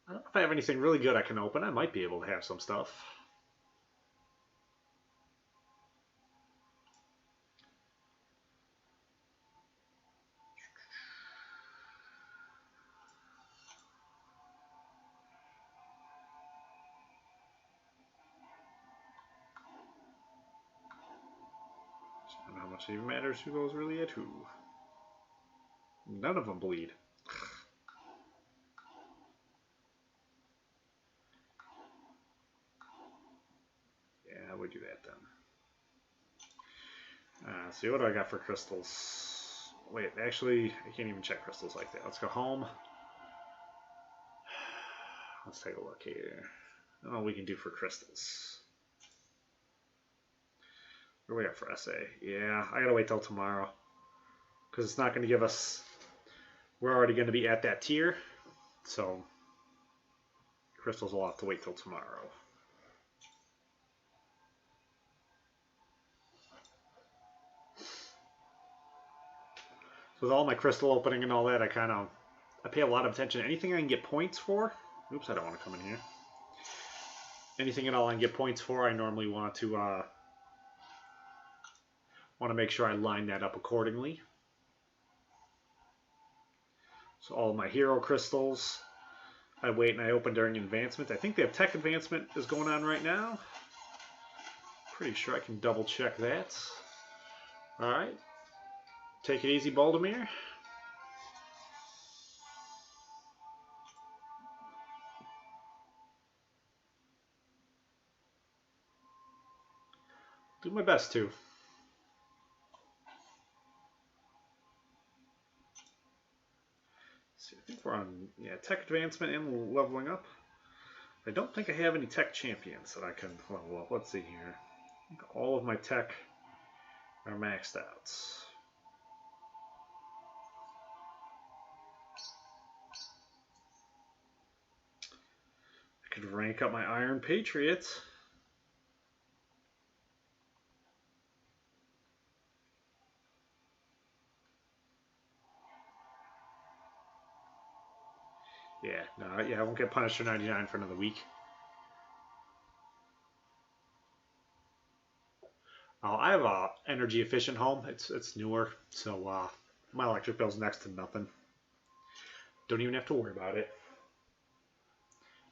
I don't know if I have anything really good I can open. I might be able to have some stuff. I don't know how much it even matters who goes really at who. None of them bleed. Yeah, we do that then. See, what do I got for crystals? Wait, actually, I can't even check crystals like that. Let's go home. Let's take a look here. I don't know what we can do for crystals. We're waiting for SA. Yeah, I gotta wait till tomorrow. Because it's not going to give us... We're already going to be at that tier. So, crystals will have to wait till tomorrow. So with all my crystal opening and all that, I pay a lot of attention. Anything I can get points for... Oops, I don't want to come in here. Anything at all I can get points for, I normally want to make sure I line that up accordingly. So all of my hero crystals, I wait and I open during advancement. I think they have tech advancement is going on right now. Pretty sure I can double check that. All right. Take it easy, Baldomir. Do my best to. See, I think we're on tech advancement and leveling up. I don't think I have any tech champions that I can level up. Let's see here. I think all of my tech are maxed out. I could rank up my Iron Patriot. I won't get punished for 99 for another week. I have a energy efficient home. It's newer, so my electric bill's next to nothing. Don't even have to worry about it.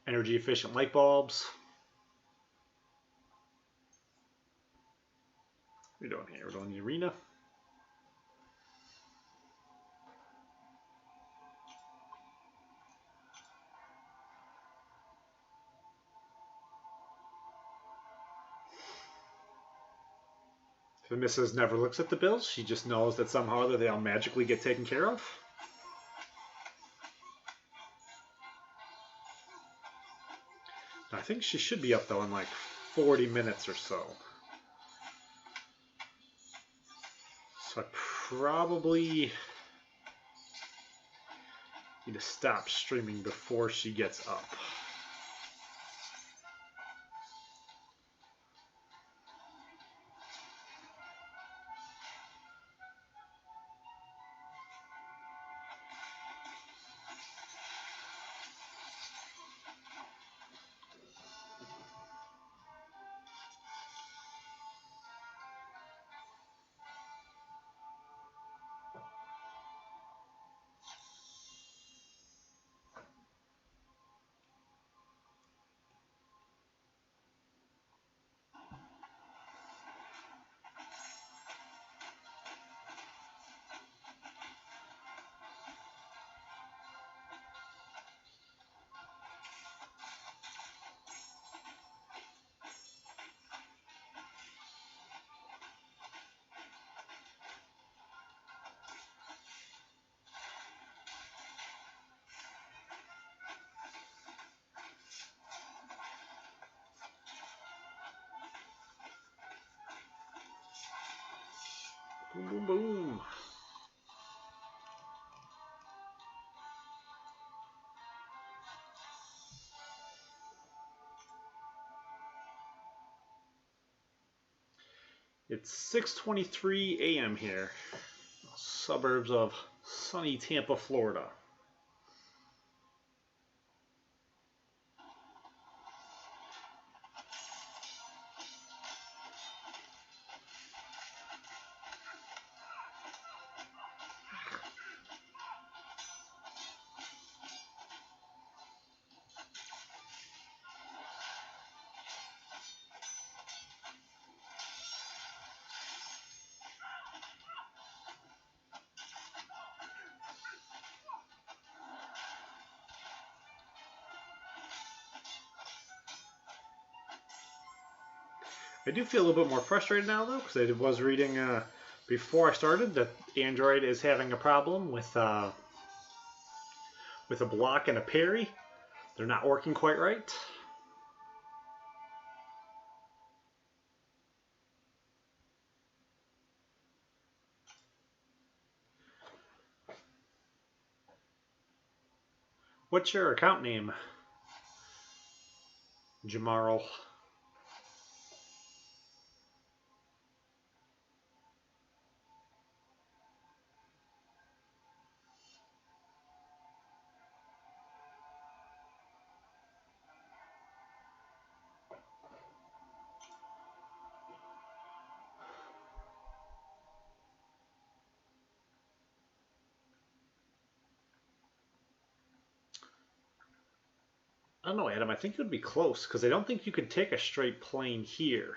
Energy efficient light bulbs. What are we doing here? We're doing the arena. The missus never looks at the bills. She just knows that somehow or other they'll magically get taken care of. I think she should be up though in like 40 minutes or so. So I probably need to stop streaming before she gets up. Boom, boom, boom. It's 6:23 a.m. here, suburbs of sunny Tampa, Florida. I do feel a little bit more frustrated now, though, because I was reading before I started that Android is having a problem with a block and a parry. They're not working quite right. What's your account name, Jamarl? I don't know, Adam. I think it would be close because I don't think you could take a straight plane here.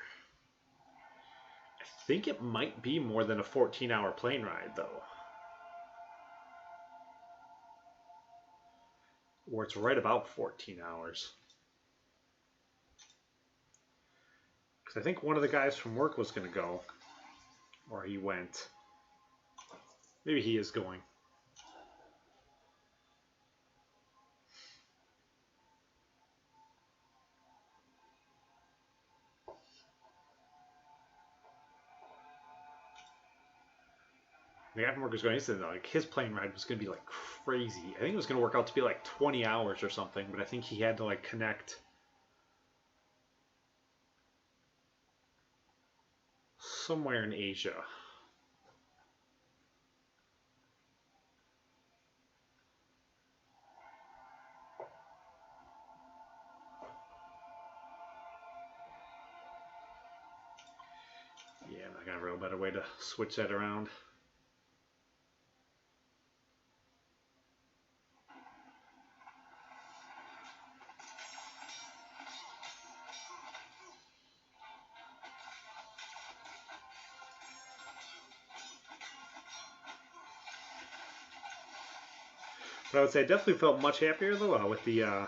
I think it might be more than a 14-hour plane ride, though. Or it's right about 14 hours. Because I think one of the guys from work was going to go. Or he went. Maybe he is going. The guy from work was going. He said like his plane ride was going to be like crazy. I think it was going to work out to be like 20 hours or something. But I think he had to like connect somewhere in Asia. Yeah, I'm not gonna have a real better way to switch that around. But I would say I definitely felt much happier though with the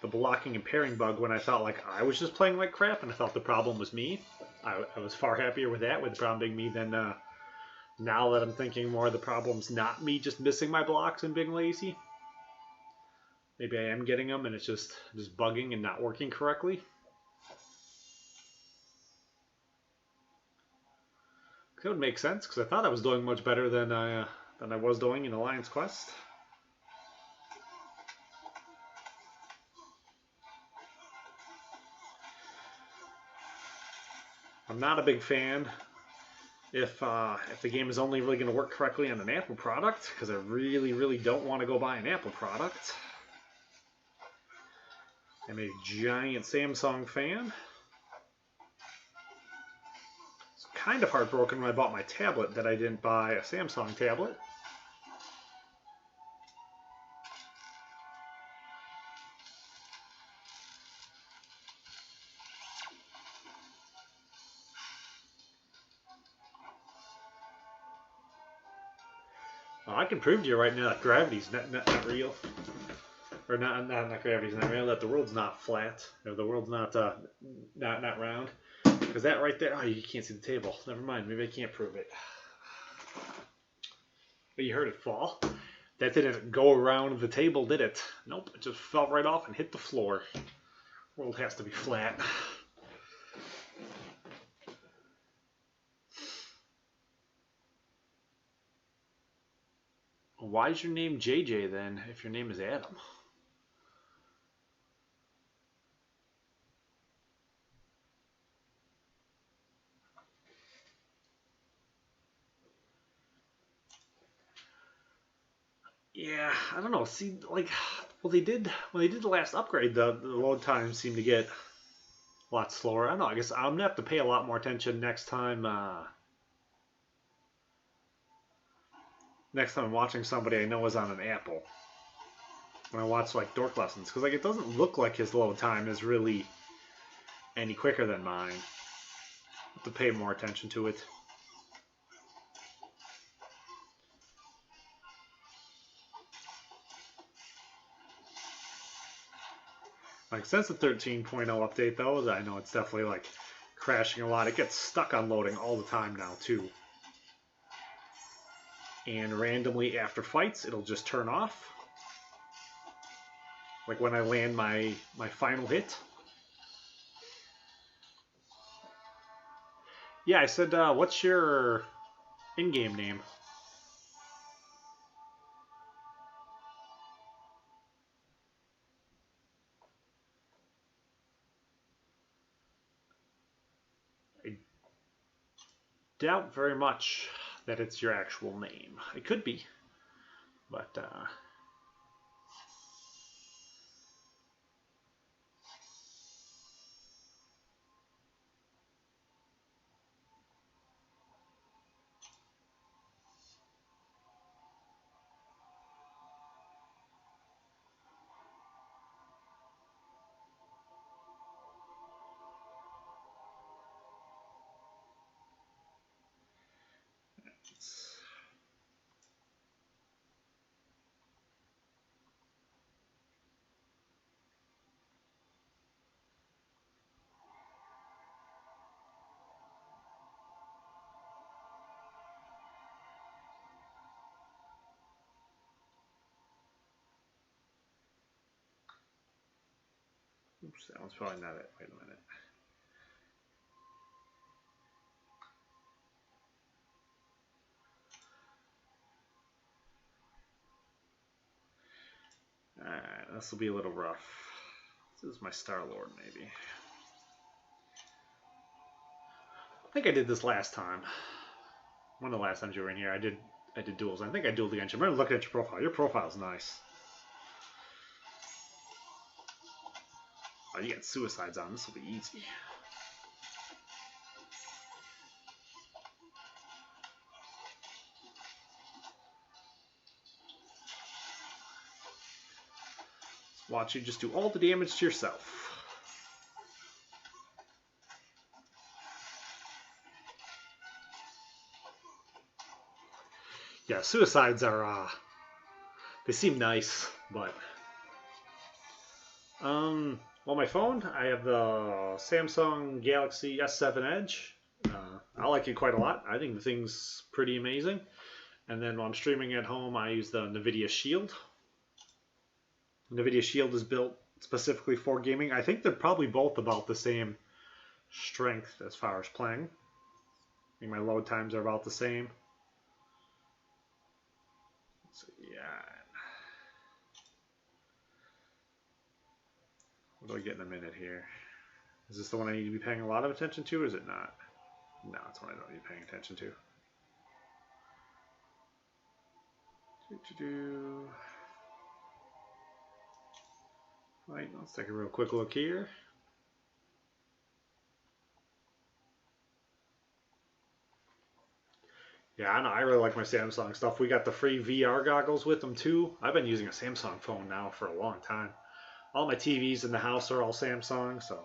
blocking and pairing bug when I thought like I was just playing like crap and I thought the problem was me. I was far happier with that, with the problem being me, than now that I'm thinking more the problem's not me just missing my blocks and being lazy. Maybe I am getting them and it's just bugging and not working correctly. That would make sense because I thought I was doing much better than I was doing in Alliance Quest. I'm not a big fan if the game is only really going to work correctly on an Apple product, because I really, really don't want to go buy an Apple product. I'm a giant Samsung fan. It's kind of heartbroken when I bought my tablet that I didn't buy a Samsung tablet. Well, I can prove to you right now that gravity's not real. Or not gravity's not real, that the world's not flat. Or the world's not round. Because that right there, oh, you can't see the table. Never mind, maybe I can't prove it. But you heard it fall. That didn't go around the table, did it? Nope, it just fell right off and hit the floor. The world has to be flat. Why is your name JJ then, if your name is Adam? Yeah, I don't know. See, like, well, when they did the last upgrade, the load times seem to get a lot slower. I don't know. I guess I'm gonna have to pay a lot more attention next time. Next time I'm watching somebody I know is on an Apple. When I watch like Dork Lessons, because like it doesn't look like his load time is really any quicker than mine. I have to pay more attention to it. Like since the 13.0 update though, I know it's definitely like crashing a lot. It gets stuck on loading all the time now too. And randomly after fights, it'll just turn off. Like when I land my final hit. Yeah, I said, what's your in-game name? doubt very much that it's your actual name. It could be, but oops, that one's probably not it. Wait a minute. Alright, this will be a little rough. This is my Star-Lord, maybe. I think I did this last time. One of the last times you were in here, I did duels. I think I dueled against you. I remember looking at your profile. Your profile's nice. Oh, you got suicides on. This will be easy. Watch you just do all the damage to yourself. Yeah, suicides are, they seem nice, but... well, my phone, I have the Samsung Galaxy S7 Edge. I like it quite a lot. I think the thing's pretty amazing. And then while I'm streaming at home, I use the NVIDIA Shield. NVIDIA Shield is built specifically for gaming. I think they're probably both about the same strength as far as playing. I think my load times are about the same. So, yeah. What do I get in a minute here? Is this the one I need to be paying a lot of attention to, or is it not? No, it's one I don't need to be paying attention to. Right, let's take a real quick look here. Yeah, I know. I really like my Samsung stuff. We got the free VR goggles with them too. I've been using a Samsung phone now for a long time. All my TVs in the house are all Samsung, so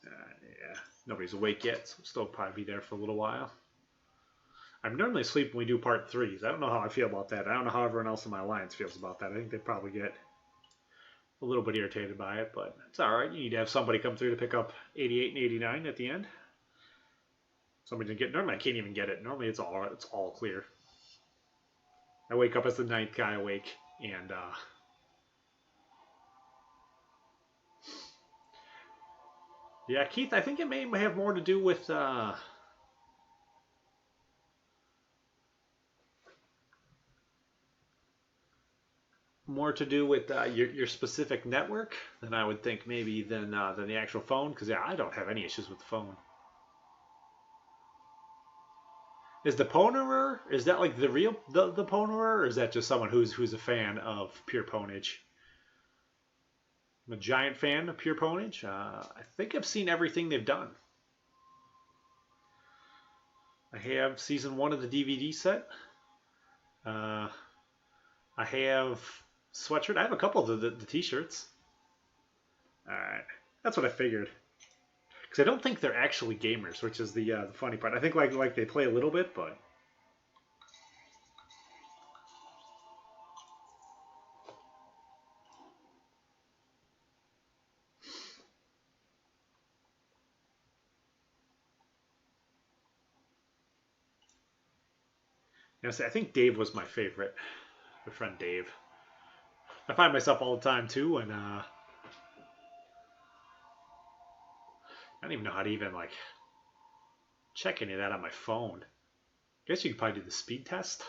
yeah, nobody's awake yet, so I'll still probably be there for a little while. I'm normally asleep when we do part 3s. I don't know how I feel about that. I don't know how everyone else in my alliance feels about that. I think they probably get a little bit irritated by it, but it's all right. You need to have somebody come through to pick up 88 and 89 at the end. Somebody didn't get. Normally, I can't even get it. Normally, it's all clear. I wake up as the 9th guy awake, and yeah, Keith. I think it may have more to do with your specific network than I would think maybe than the actual phone. Because yeah, I don't have any issues with the phone. Is the Ponerer, is that like the real the Ponerer, or is that just someone who's a fan of pure ponage? I'm a giant fan of pure ponage. I think I've seen everything they've done. I have season 1 of the DVD set. I have sweatshirt. I have a couple of the t-shirts. Alright, that's what I figured. Because I don't think they're actually gamers, which is the funny part. I think like they play a little bit, but you know, see, I think Dave was my favorite. My friend Dave. I find myself all the time too, and I don't even know how to even like check any of that on my phone. I guess you could probably do the speed test.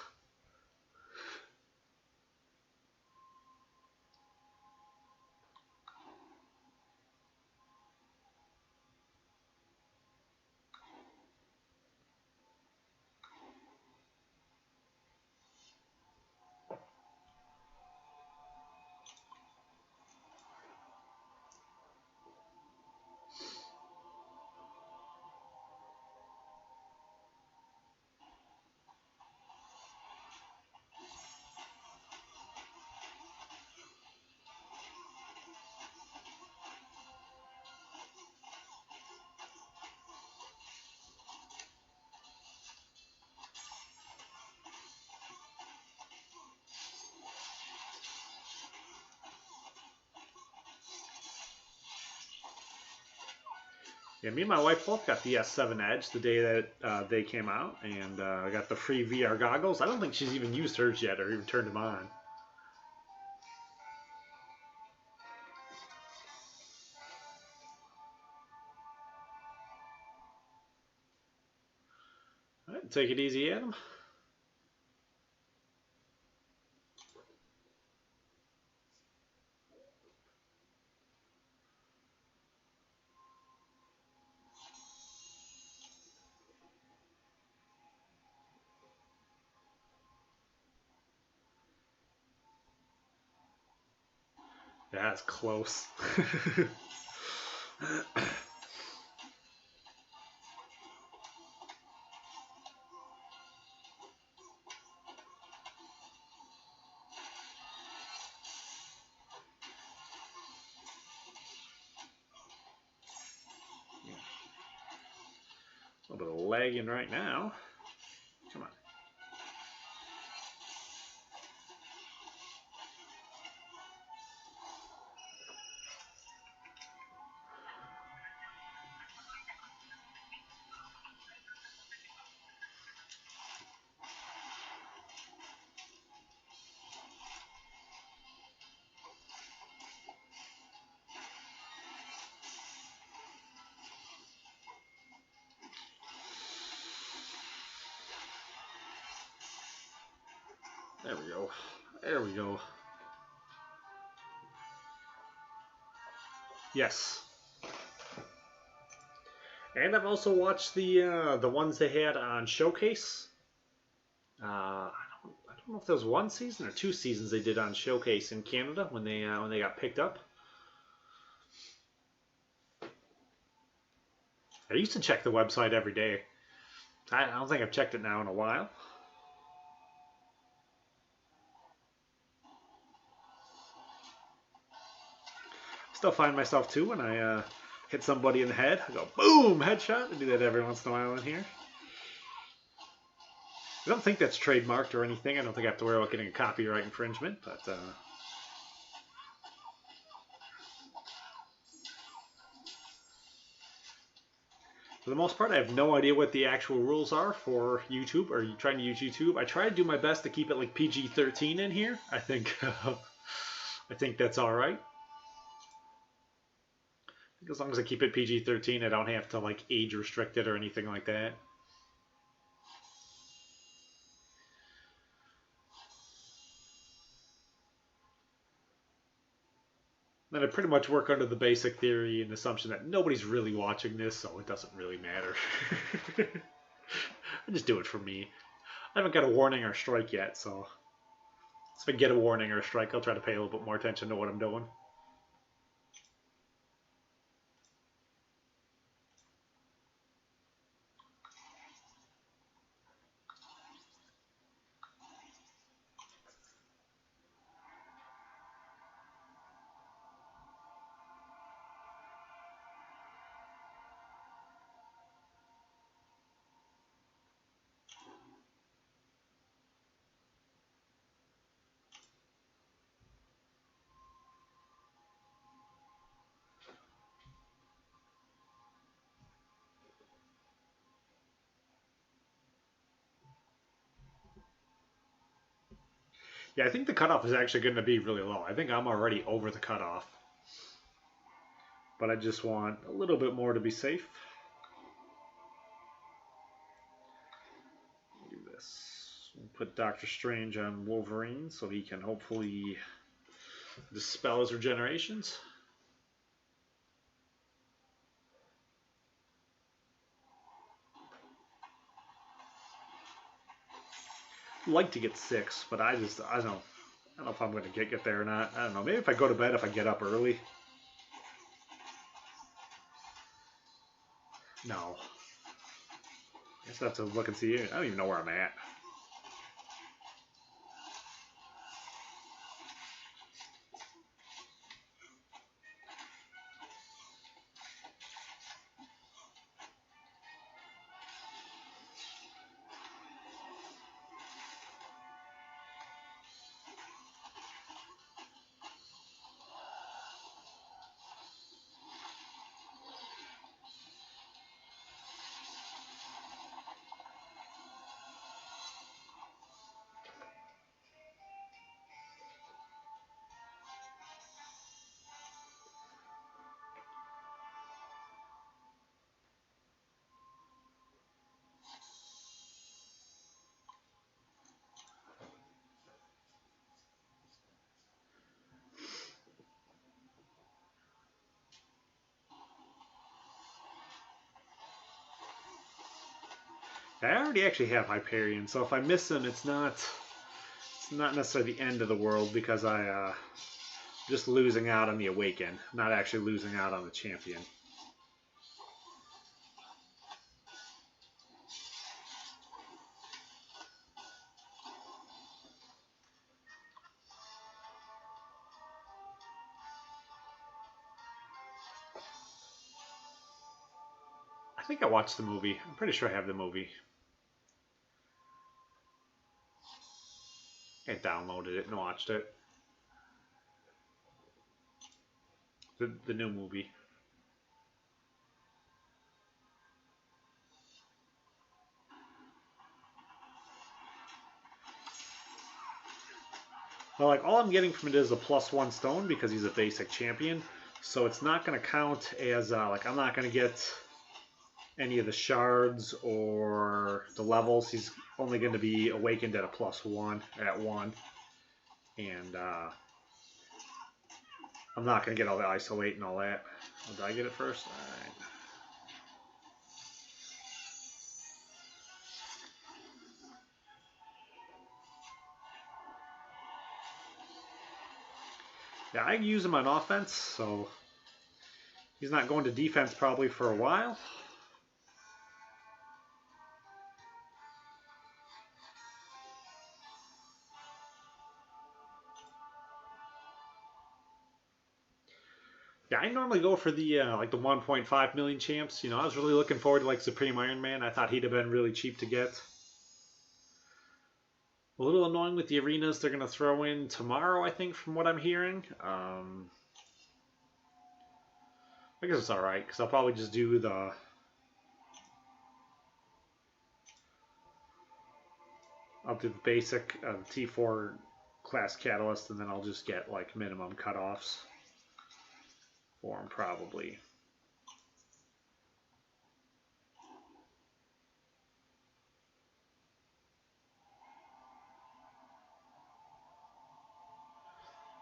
Yeah, me and my wife both got the S7 Edge the day that they came out, and I got the free VR goggles. I don't think she's even used hers yet or even turned them on. All right, take it easy, Adam. Yeah, that's close. A little bit of lagging right now. Come on. There we go. There we go. Yes. And I've also watched the ones they had on Showcase. I don't know if there was one season or 2 seasons they did on Showcase in Canada when they got picked up. I used to check the website every day. I don't think I've checked it now in a while. Still find myself too when I hit somebody in the head. I go boom, headshot. I do that every once in a while in here. I don't think that's trademarked or anything. I don't think I have to worry about getting a copyright infringement, but for the most part, I have no idea what the actual rules are for YouTube or trying to use YouTube. I try to do my best to keep it like PG-13 in here. I think that's all right. I think as long as I keep it PG-13, I don't have to like age restrict it or anything like that. Then I pretty much work under the basic theory and assumption that nobody's really watching this, so it doesn't really matter. I just do it for me. I haven't got a warning or a strike yet, so if I get a warning or a strike, I'll try to pay a little bit more attention to what I'm doing. Yeah, I think the cutoff is actually going to be really low. I think I'm already over the cutoff. But I just want a little bit more to be safe. Do this. Put Doctor Strange on Wolverine so he can hopefully dispel his regenerations. I'd like to get 6, but I don't know if I'm going to get there or not. I don't know. Maybe if I go to bed, if I get up early. No. I guess I have to look and see. I don't even know where I'm at. I already actually have Hyperion, so if I miss him, it's not necessarily the end of the world because I just losing out on the Awaken, not actually losing out on the champion. I think I watched the movie. I'm pretty sure I have the movie. I downloaded it and watched it. The new movie. Well, like all I'm getting from it is a +1 stone because he's a basic champion. So it's not going to count as like I'm not going to get any of the shards or the levels. He's only going to be awakened at a +1 at 1, and I'm not going to get all the isolate and all that. Oh, did I get it first? All right. Yeah, I use him on offense, so he's not going to defense probably for a while. Yeah, I normally go for the like the 1.5 million champs. You know, I was really looking forward to like Supreme Iron Man. I thought he'd have been really cheap to get. A little annoying with the arenas they're going to throw in tomorrow, I think, from what I'm hearing. I guess it's alright, because I'll probably just do the... I'll do the basic T4 class catalyst, and then I'll just get, like, minimum cutoffs for him, probably.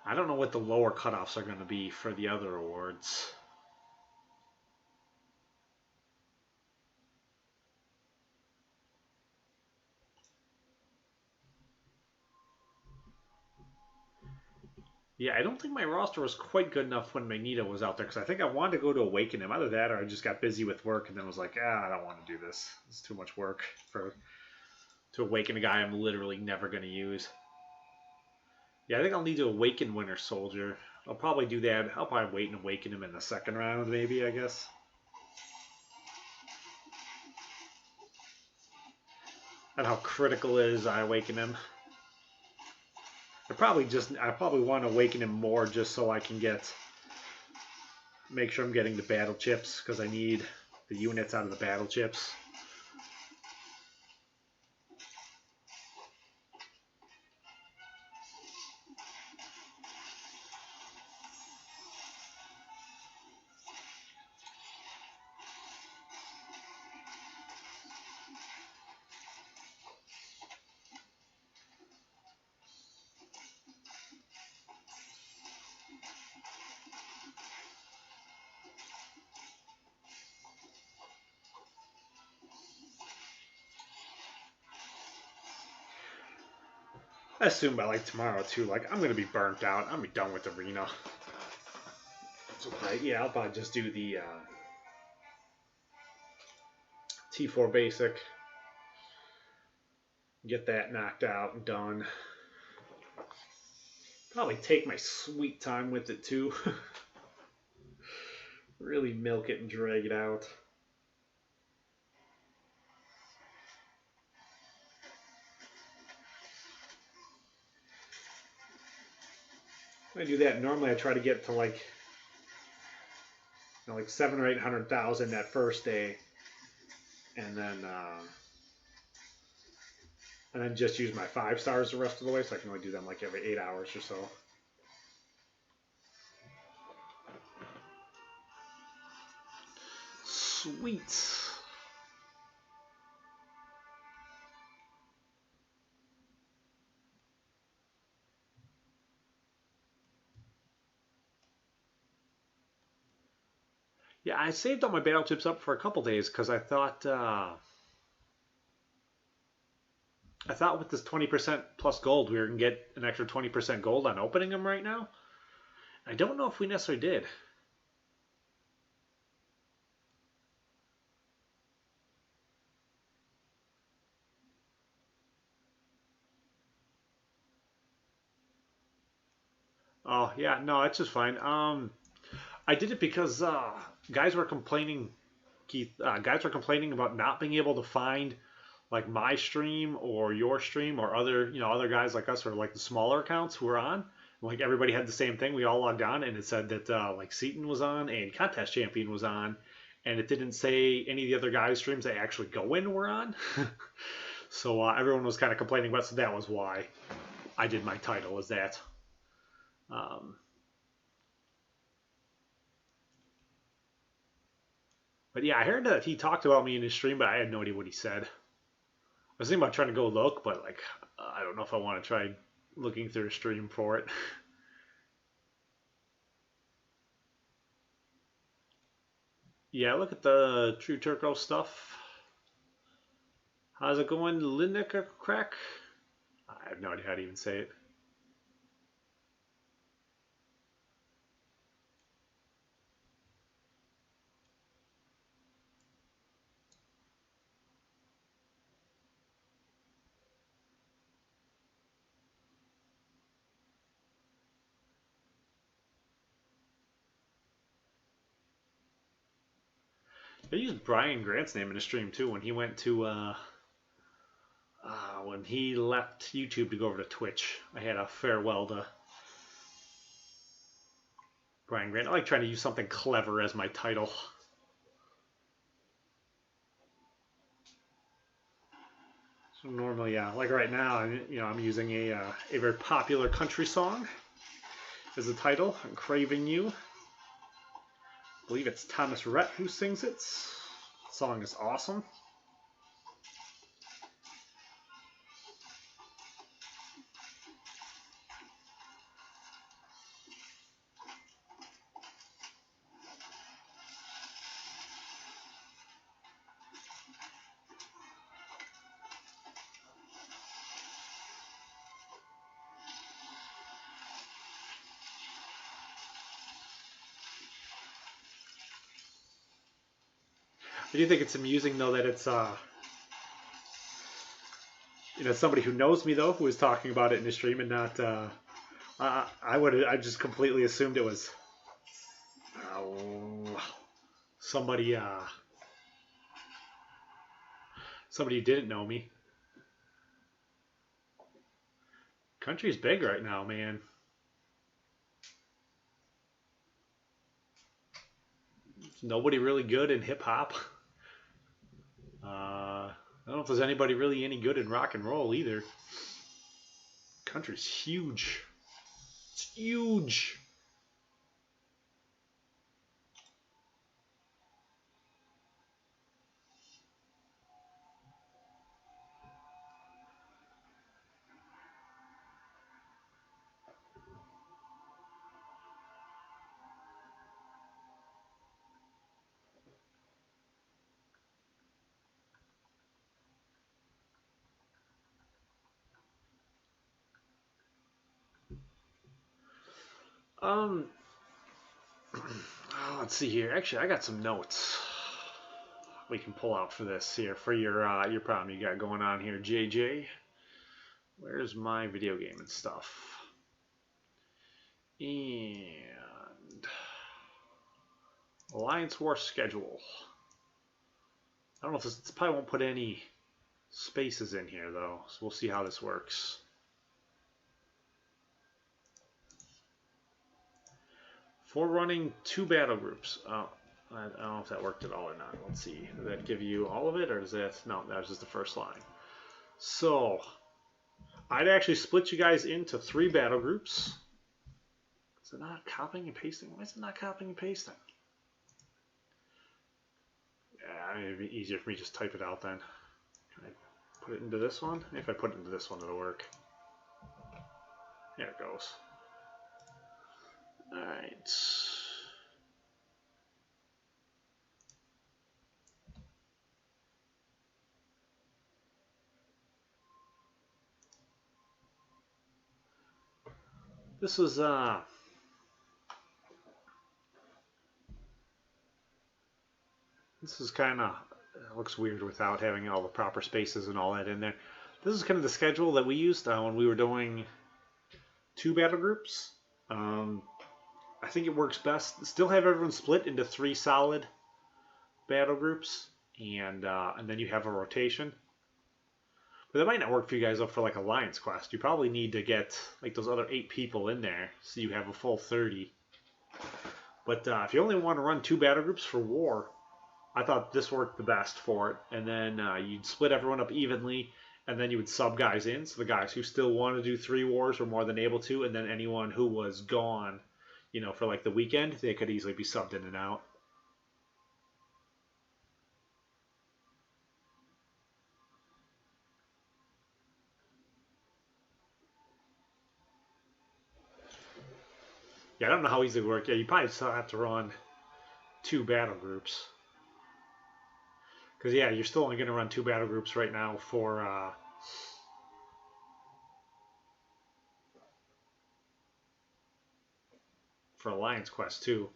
I don't know what the lower cutoffs are going to be for the other awards. Yeah, I don't think my roster was quite good enough when Magneto was out there, because I think I wanted to go to Awaken him. Either that, or I just got busy with work and then was like, I don't want to do this. It's too much work to Awaken a guy I'm literally never going to use. Yeah, I think I'll need to Awaken Winter Soldier. I'll probably do that. I'll probably wait and Awaken him in the second round, maybe, I guess. And how critical it is I Awaken him. I probably want to Awaken him more just so I can make sure I'm getting the battle chips, because I need the units out of the battle chips. I assume by like tomorrow too, like I'm gonna be burnt out. I'm gonna be done with arena. So yeah, I'll probably just do the T4 basic, get that knocked out and done. Probably take my sweet time with it too. Really milk it and drag it out. When I do that, normally I try to get to like, like 700,000 or 800,000 that first day, and then just use my 5 stars the rest of the way, so I can only do them like every 8 hours or so. Sweet. Yeah, I saved all my battle chips up for a couple days because I thought I thought with this 20% plus gold, we were going to get an extra 20% gold on opening them right now. I don't know if we necessarily did. Oh, yeah, no, that's just fine. I did it because guys were complaining, Keith, guys were complaining about not being able to find like my stream or your stream or other, other guys like us or like the smaller accounts who were on. Like everybody had the same thing. We all logged on and it said that like Seaton was on and Contest Champion was on, and it didn't say any of the other guys' streams they actually go in were on. So everyone was kind of complaining about. So that was why I did my title. Is that. But yeah, I heard that he talked about me in his stream, but I had no idea what he said. I was thinking about trying to go look, but like I don't know if I want to try looking through a stream for it. Yeah, look at the True Turco stuff. How's it going, Lineker Crack? I have no idea how to even say it. I used Brian Grant's name in a stream too when he went to when he left YouTube to go over to Twitch. I had a farewell to Brian Grant. I like trying to use something clever as my title. So normally, like right now, I'm using a very popular country song as the title. I'm Cravin' You. I believe it's Thomas Rhett who sings it. The song is awesome. I do think it's amusing though that it's somebody who knows me though who was talking about it in the stream and not I just completely assumed it was somebody somebody who didn't know me. Country's big right now, man. There's nobody really good in hip hop. I don't know if there's anybody really any good in rock and roll either. Country's huge. It's huge. Let's see here. Actually, I got some notes we can pull out for this here for your problem you got going on here, JJ. Where's my video game and stuff? And Alliance War schedule. I don't know if this probably won't put any spaces in here though, so we'll see how this works. For running 2 battle groups. I don't know if that worked at all or not. Let's see. Does that give you all of it, or does that? No, that was just the first line. So, I'd actually split you guys into 3 battle groups. Is it not copying and pasting? Why is it not copying and pasting? Yeah, it'd be easier for me to just type it out then. Can I put it into this one? If I put it into this one, it'll work. There it goes. Alright. This was kind of looks weird without having all the proper spaces and all that in there. This is kind of the schedule that we used when we were doing 2 battle groups. I think it works best. Still have everyone split into 3 solid battle groups, and then you have a rotation. But that might not work for you guys though for like Alliance Quest. You probably need to get like those other 8 people in there so you have a full 30. But if you only want to run 2 battle groups for war, I thought this worked the best for it. And then you'd split everyone up evenly, and then you would sub guys in. So the guys who still want to do 3 wars were more than able to, and then anyone who was gone, you know, for like the weekend, they could easily be subbed in and out. Yeah, I don't know how easy it worked. Yeah, you probably still have to run 2 battle groups. Because, yeah, you're still only going to run 2 battle groups right now for Alliance Quest 2.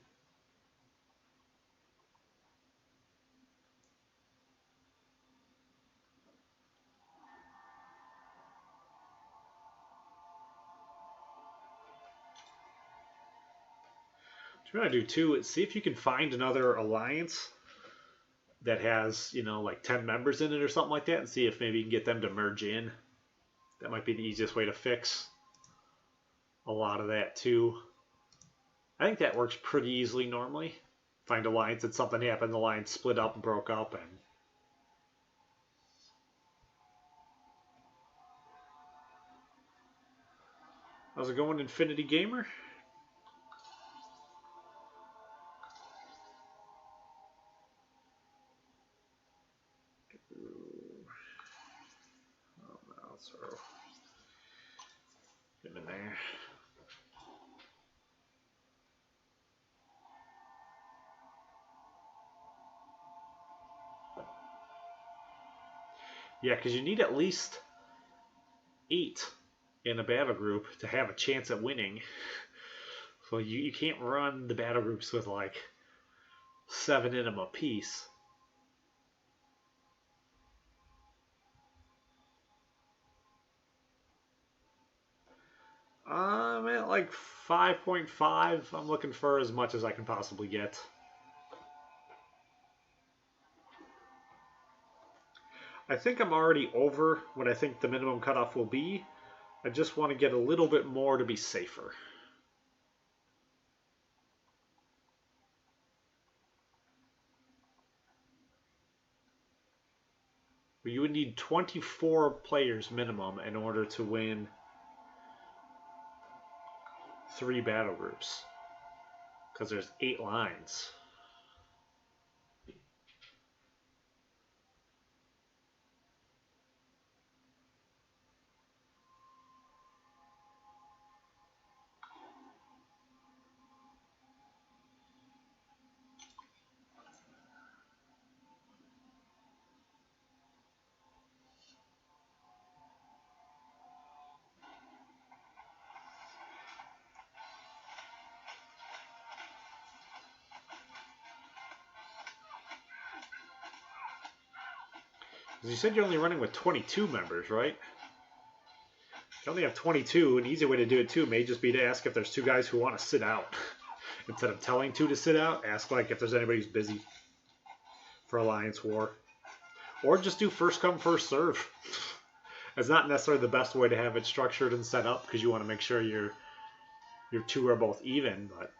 What you want to do, too, is see if you can find another alliance that has, you know, like 10 members in it or something like that, and see if maybe you can get them to merge in. That might be the easiest way to fix a lot of that too. I think that works pretty easily normally. Find alliance and something happened, the alliance split up and broke up, and how's it going, Infinity Gamer? Get in there. Yeah, because you need at least 8 in a battle group to have a chance at winning. So you can't run the battle groups with like 7 in them apiece. I'm at like 5.5. I'm looking for as much as I can possibly get. I think I'm already over what I think the minimum cutoff will be. I just want to get a little bit more to be safer. You would need 24 players minimum in order to win 3 battle groups, because there's 8 lines. You said you're only running with 22 members, right? If you only have 22, an easy way to do it too may just be to ask if there's 2 guys who want to sit out. Instead of telling 2 to sit out, ask like if there's anybody who's busy for Alliance War. Or just do first come, first serve. It's not necessarily the best way to have it structured and set up, because you want to make sure your 2 are both even, but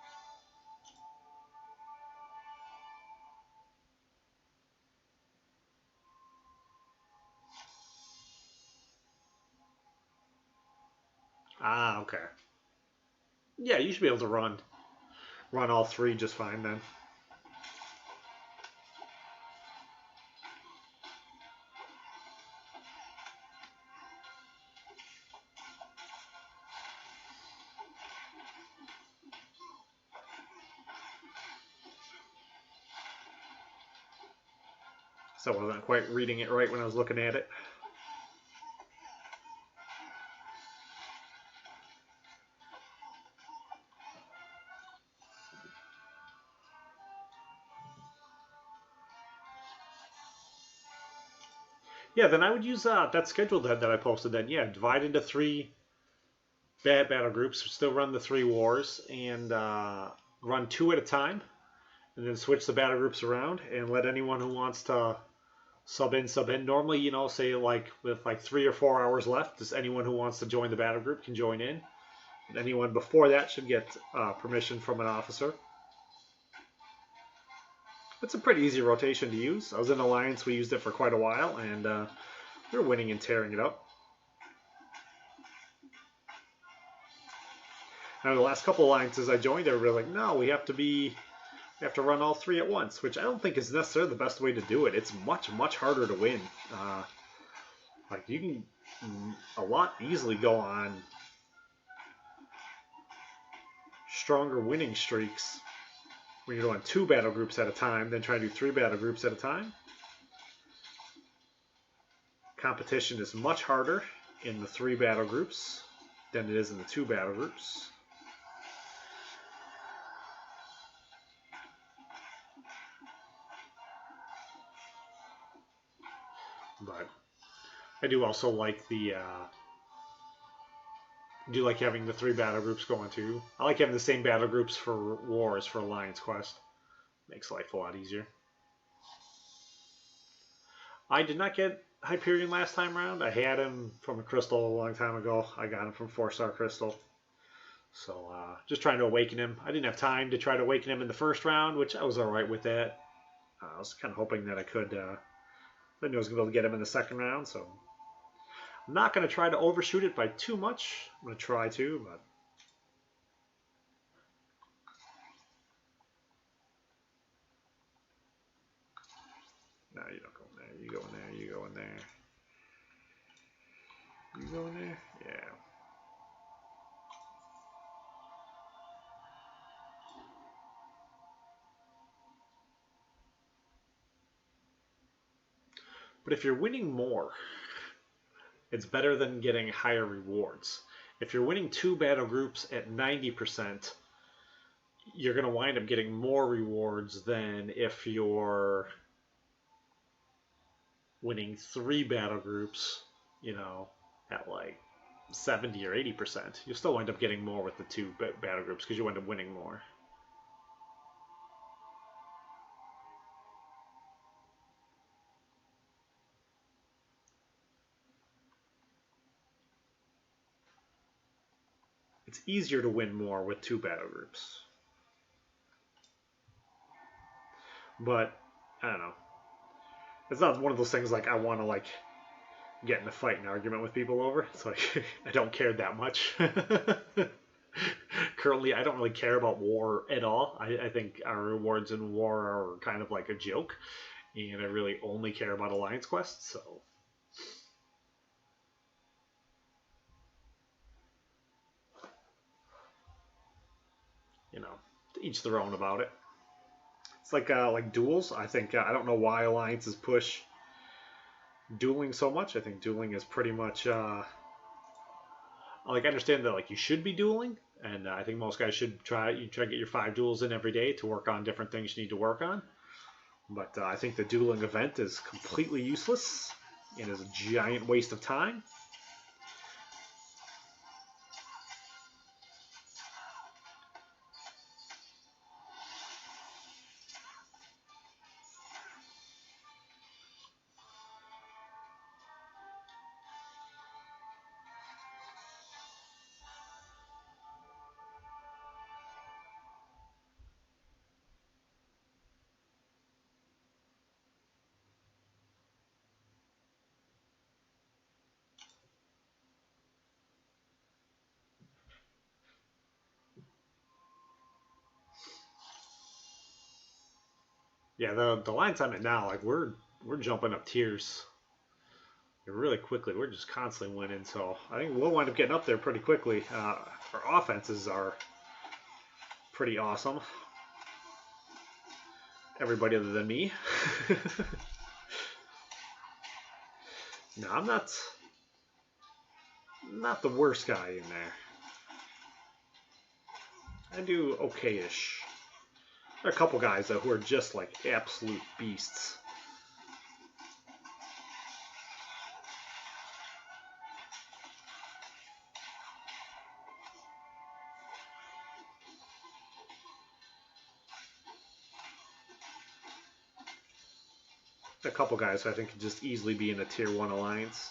okay. Yeah, you should be able to run all 3 just fine then. So I wasn't quite reading it right when I was looking at it. Yeah, then I would use that schedule that I posted then. Yeah, divide into 3 battle groups, still run the 3 wars, and run 2 at a time, and then switch the battle groups around, and let anyone who wants to sub in, sub in. Normally, you know, say like with like 3 or 4 hours left, just anyone who wants to join the battle group can join in. And anyone before that should get permission from an officer. It's a pretty easy rotation to use. I was in Alliance, we used it for quite a while, and we were winning and tearing it up. Now, the last couple alliances I joined, they were like, no, we have to run all 3 at once, which I don't think is necessarily the best way to do it. It's much, much harder to win. Like, you can a lot easily go on stronger winning streaks when you're doing 2 battle groups at a time than trying to do 3 battle groups at a time. Competition is much harder in the 3 battle groups than it is in the 2 battle groups. But I do also like the do like having the 3 battle groups going too. I like having the same battle groups for wars for Alliance Quest. Makes life a lot easier. I did not get Hyperion last time around. I had him from a crystal a long time ago. I got him from 4-star crystal. So just trying to awaken him. I didn't have time to try to awaken him in the first round, which I was alright with that. I was kind of hoping that I could. I knew I was going to be able to get him in the second round, so I'm not going to try to overshoot it by too much. I'm going to try to, but no, you don't go in there. You go in there. You go in there. You go in there? Yeah. But if you're winning more, it's better than getting higher rewards. If you're winning 2 battle groups at 90%, you're going to wind up getting more rewards than if you're winning 3 battle groups, you know, at like 70 or 80%. You'll still wind up getting more with the 2 battle groups because you wind up winning more. It's easier to win more with 2 battle groups. But, I don't know. It's not one of those things like I want to like get in a fight and argument with people over. It's like I don't care that much. Currently, I don't really care about war at all. I think our rewards in war are kind of like a joke. And I really only care about Alliance quests, so... You know, to each their own about it. It's like duels. I think I don't know why alliances push dueling so much. I think dueling is pretty much like I understand that like you should be dueling, and I think most guys should try to get your 5 duels in every day to work on different things you need to work on. But I think the dueling event is completely useless and is a giant waste of time. Yeah, the lines I'm at now, like we're jumping up tiers really quickly. We're just constantly winning, so I think we'll wind up getting up there pretty quickly. Our offenses are pretty awesome. Everybody other than me. No, I'm not the worst guy in there. I do okay-ish. There are a couple guys though who are just like absolute beasts. a couple guys who I think could just easily be in a tier 1 alliance.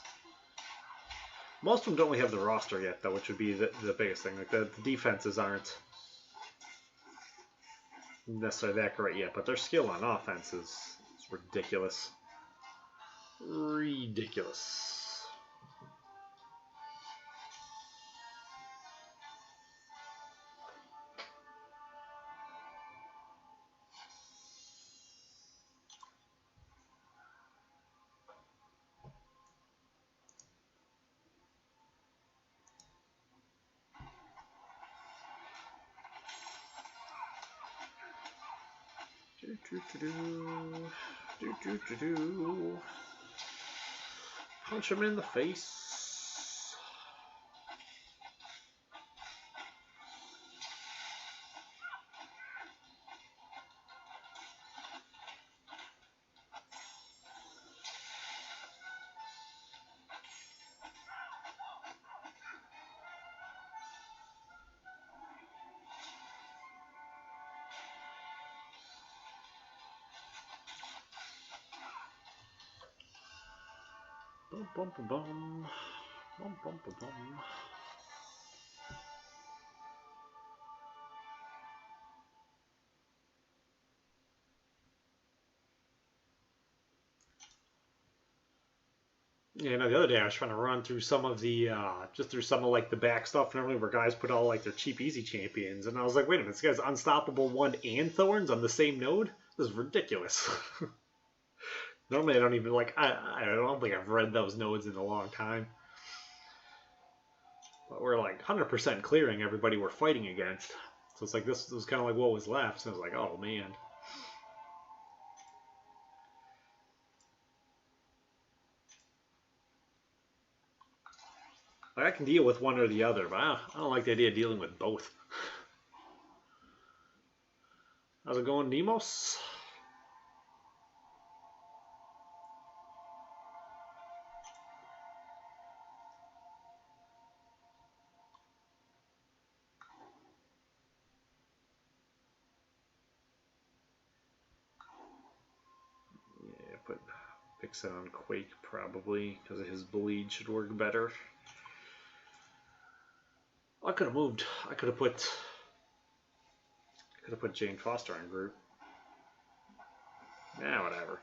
Most of them don't really have the roster yet, though, which would be the biggest thing. Like the defenses aren't necessarily that great yet, but their skill on offense is ridiculous. Ridiculous. Punch him in the face. Bum bum bum bum. Bum bum bum bum. Yeah, no, the other day I was trying to run through some of the, just through some of like the back stuff and everything where guys put all like their cheap easy champions, and I was like, wait a minute, this guy's Unstoppable 1 and Thorns on the same node? This is ridiculous. Normally I don't even like, I don't think I've read those nodes in a long time. But we're like 100% clearing everybody we're fighting against. So it's like this was kind of like what was left, so I was like, oh man. Like, I can deal with one or the other, but I don't like the idea of dealing with both. How's it going, Nemos? Yeah, put Vixen on Quake probably, because his bleed should work better. I could have moved. I could have put Jane Foster on group. Yeah, whatever.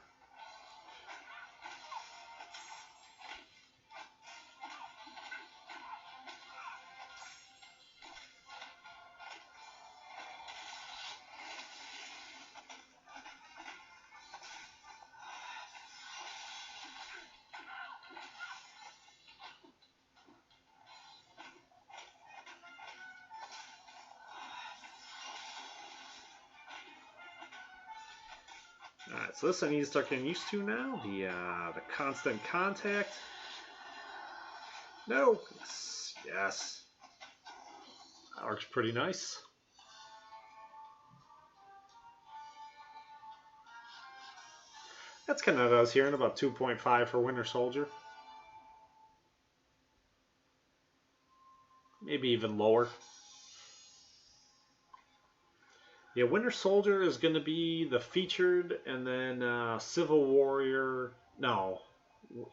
Alright, so this I need to start getting used to now. The constant contact. No! Yes. Yes. That works pretty nice. That's kind of what I was hearing, about 2.5 for Winter Soldier. Maybe even lower. Yeah, Winter Soldier is going to be the featured, and then Civil Warrior. No.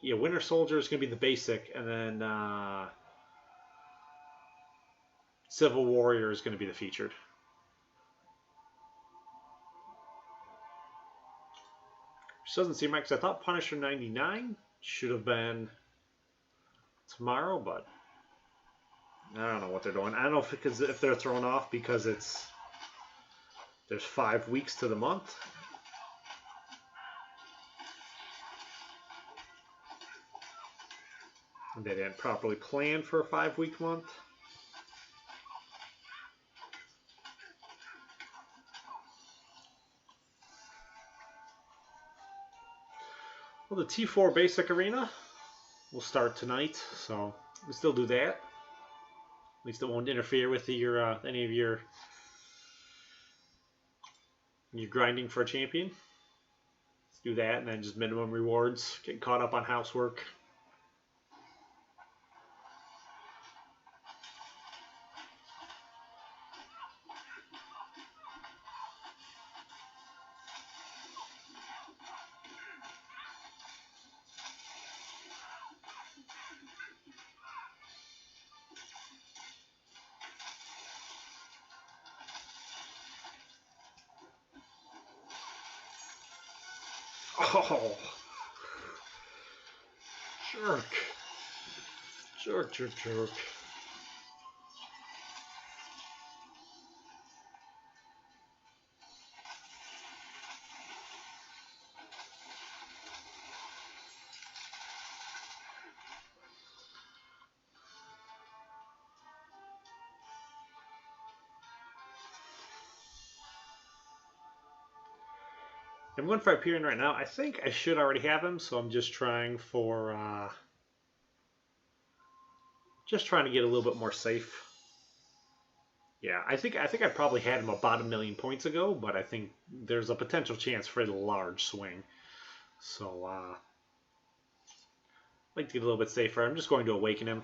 Yeah, Winter Soldier is going to be the basic, and then Civil Warrior is going to be the featured. Which doesn't seem right, because I thought Punisher 99 should have been tomorrow, but I don't know what they're doing. I don't know if they're thrown off because there's 5 weeks to the month. And they didn't properly plan for a 5-week month. Well, the T4 Basic Arena will start tonight, so we'll still do that. At least it won't interfere with any of your grinding for a champion. Let's do that, and then just minimum rewards, get caught up on housework. Oh, jerk. Jerk, jerk, jerk. I'm going for Hyperion right now. I think I should already have him, so I'm just trying for just trying to get a little bit more safe. Yeah, I think I probably had him about 1,000,000 points ago, but I think there's a potential chance for a large swing. So I'd like to get a little bit safer. I'm just going to awaken him.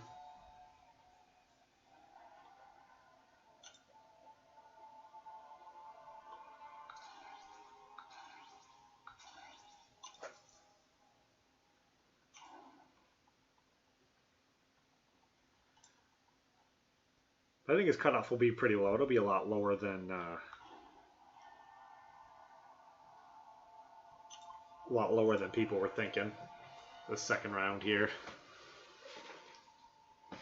I think his cutoff will be pretty low. It'll be a lot lower than people were thinking. The second round here. I'm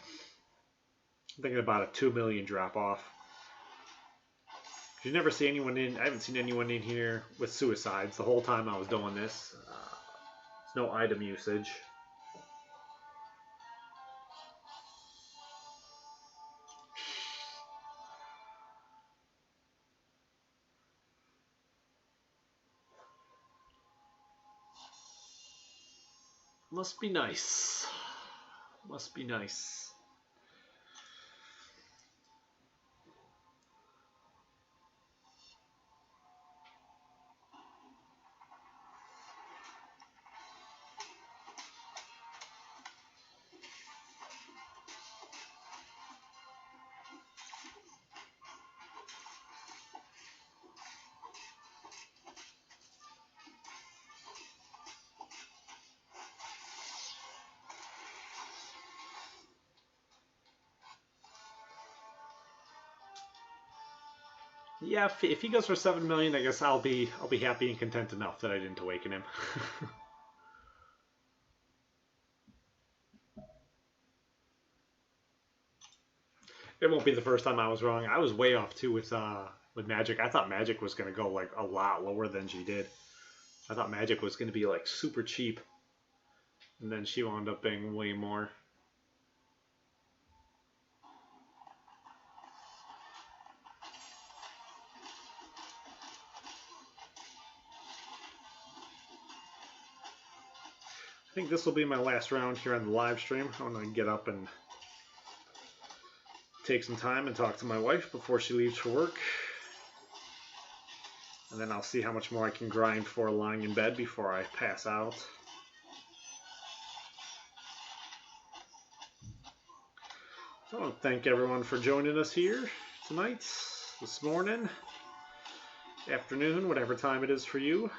thinking about a 2 million drop off. You never see anyone in. I haven't seen anyone in here with suicides the whole time I was doing this. There's no item usage. Must be nice. Must be nice. Yeah, if he goes for 7 million, I guess I'll be happy and content enough that I didn't awaken him. It won't be the first time I was wrong. I was way off too with Magic. I thought Magic was going to go like a lot lower than she did. I thought Magic was going to be like super cheap, and then she wound up being way more. I think this will be my last round here on the live stream. I'm going to get up and take some time and talk to my wife before she leaves for work. And then I'll see how much more I can grind for lying in bed before I pass out. So I want to thank everyone for joining us here tonight, this morning, afternoon, whatever time it is for you.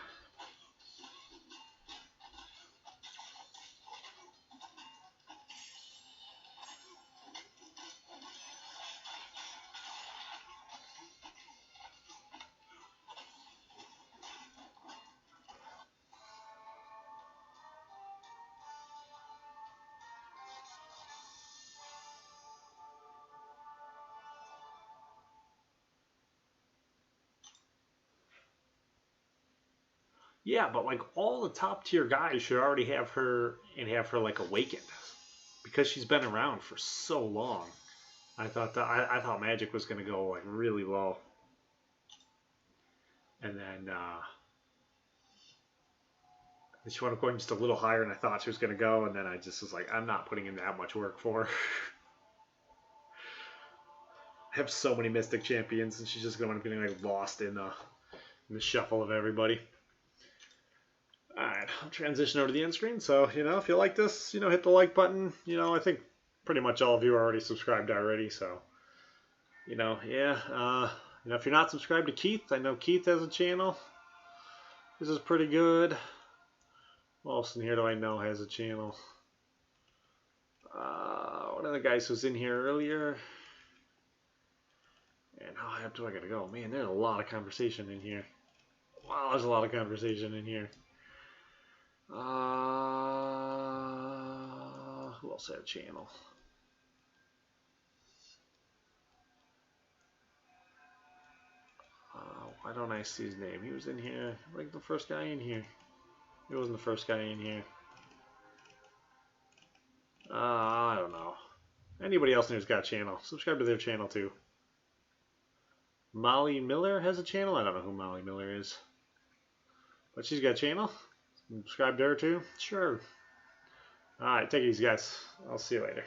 Yeah, but like all the top tier guys should already have her and have her like awakened because she's been around for so long. I thought I thought Magic was going to go like really low, and then she wound up going just a little higher, and I thought she was going to go, and then I just was like, I'm not putting in that much work for her. I have so many Mystic champions, and she's just going to be like lost in the shuffle of everybody. Alright, I'll transition over to the end screen. So, if you like this, hit the like button. I think pretty much all of you are already subscribed already. So, yeah. If you're not subscribed to Keith, I know Keith has a channel. This is pretty good. Who else in here do I know has a channel? One of the guys who's in here earlier. And how high up do I gotta go? Man, there's a lot of conversation in here. Wow, there's a lot of conversation in here. Who else had a channel? Why don't I see his name? He was in here, like the first guy in here. He wasn't the first guy in here. I don't know. Anybody else who's got a channel, subscribe to their channel too. Molly Miller has a channel. I don't know who Molly Miller is. But she's got a channel. Subscribe to her too? Sure. Alright, take it easy guys. I'll see you later.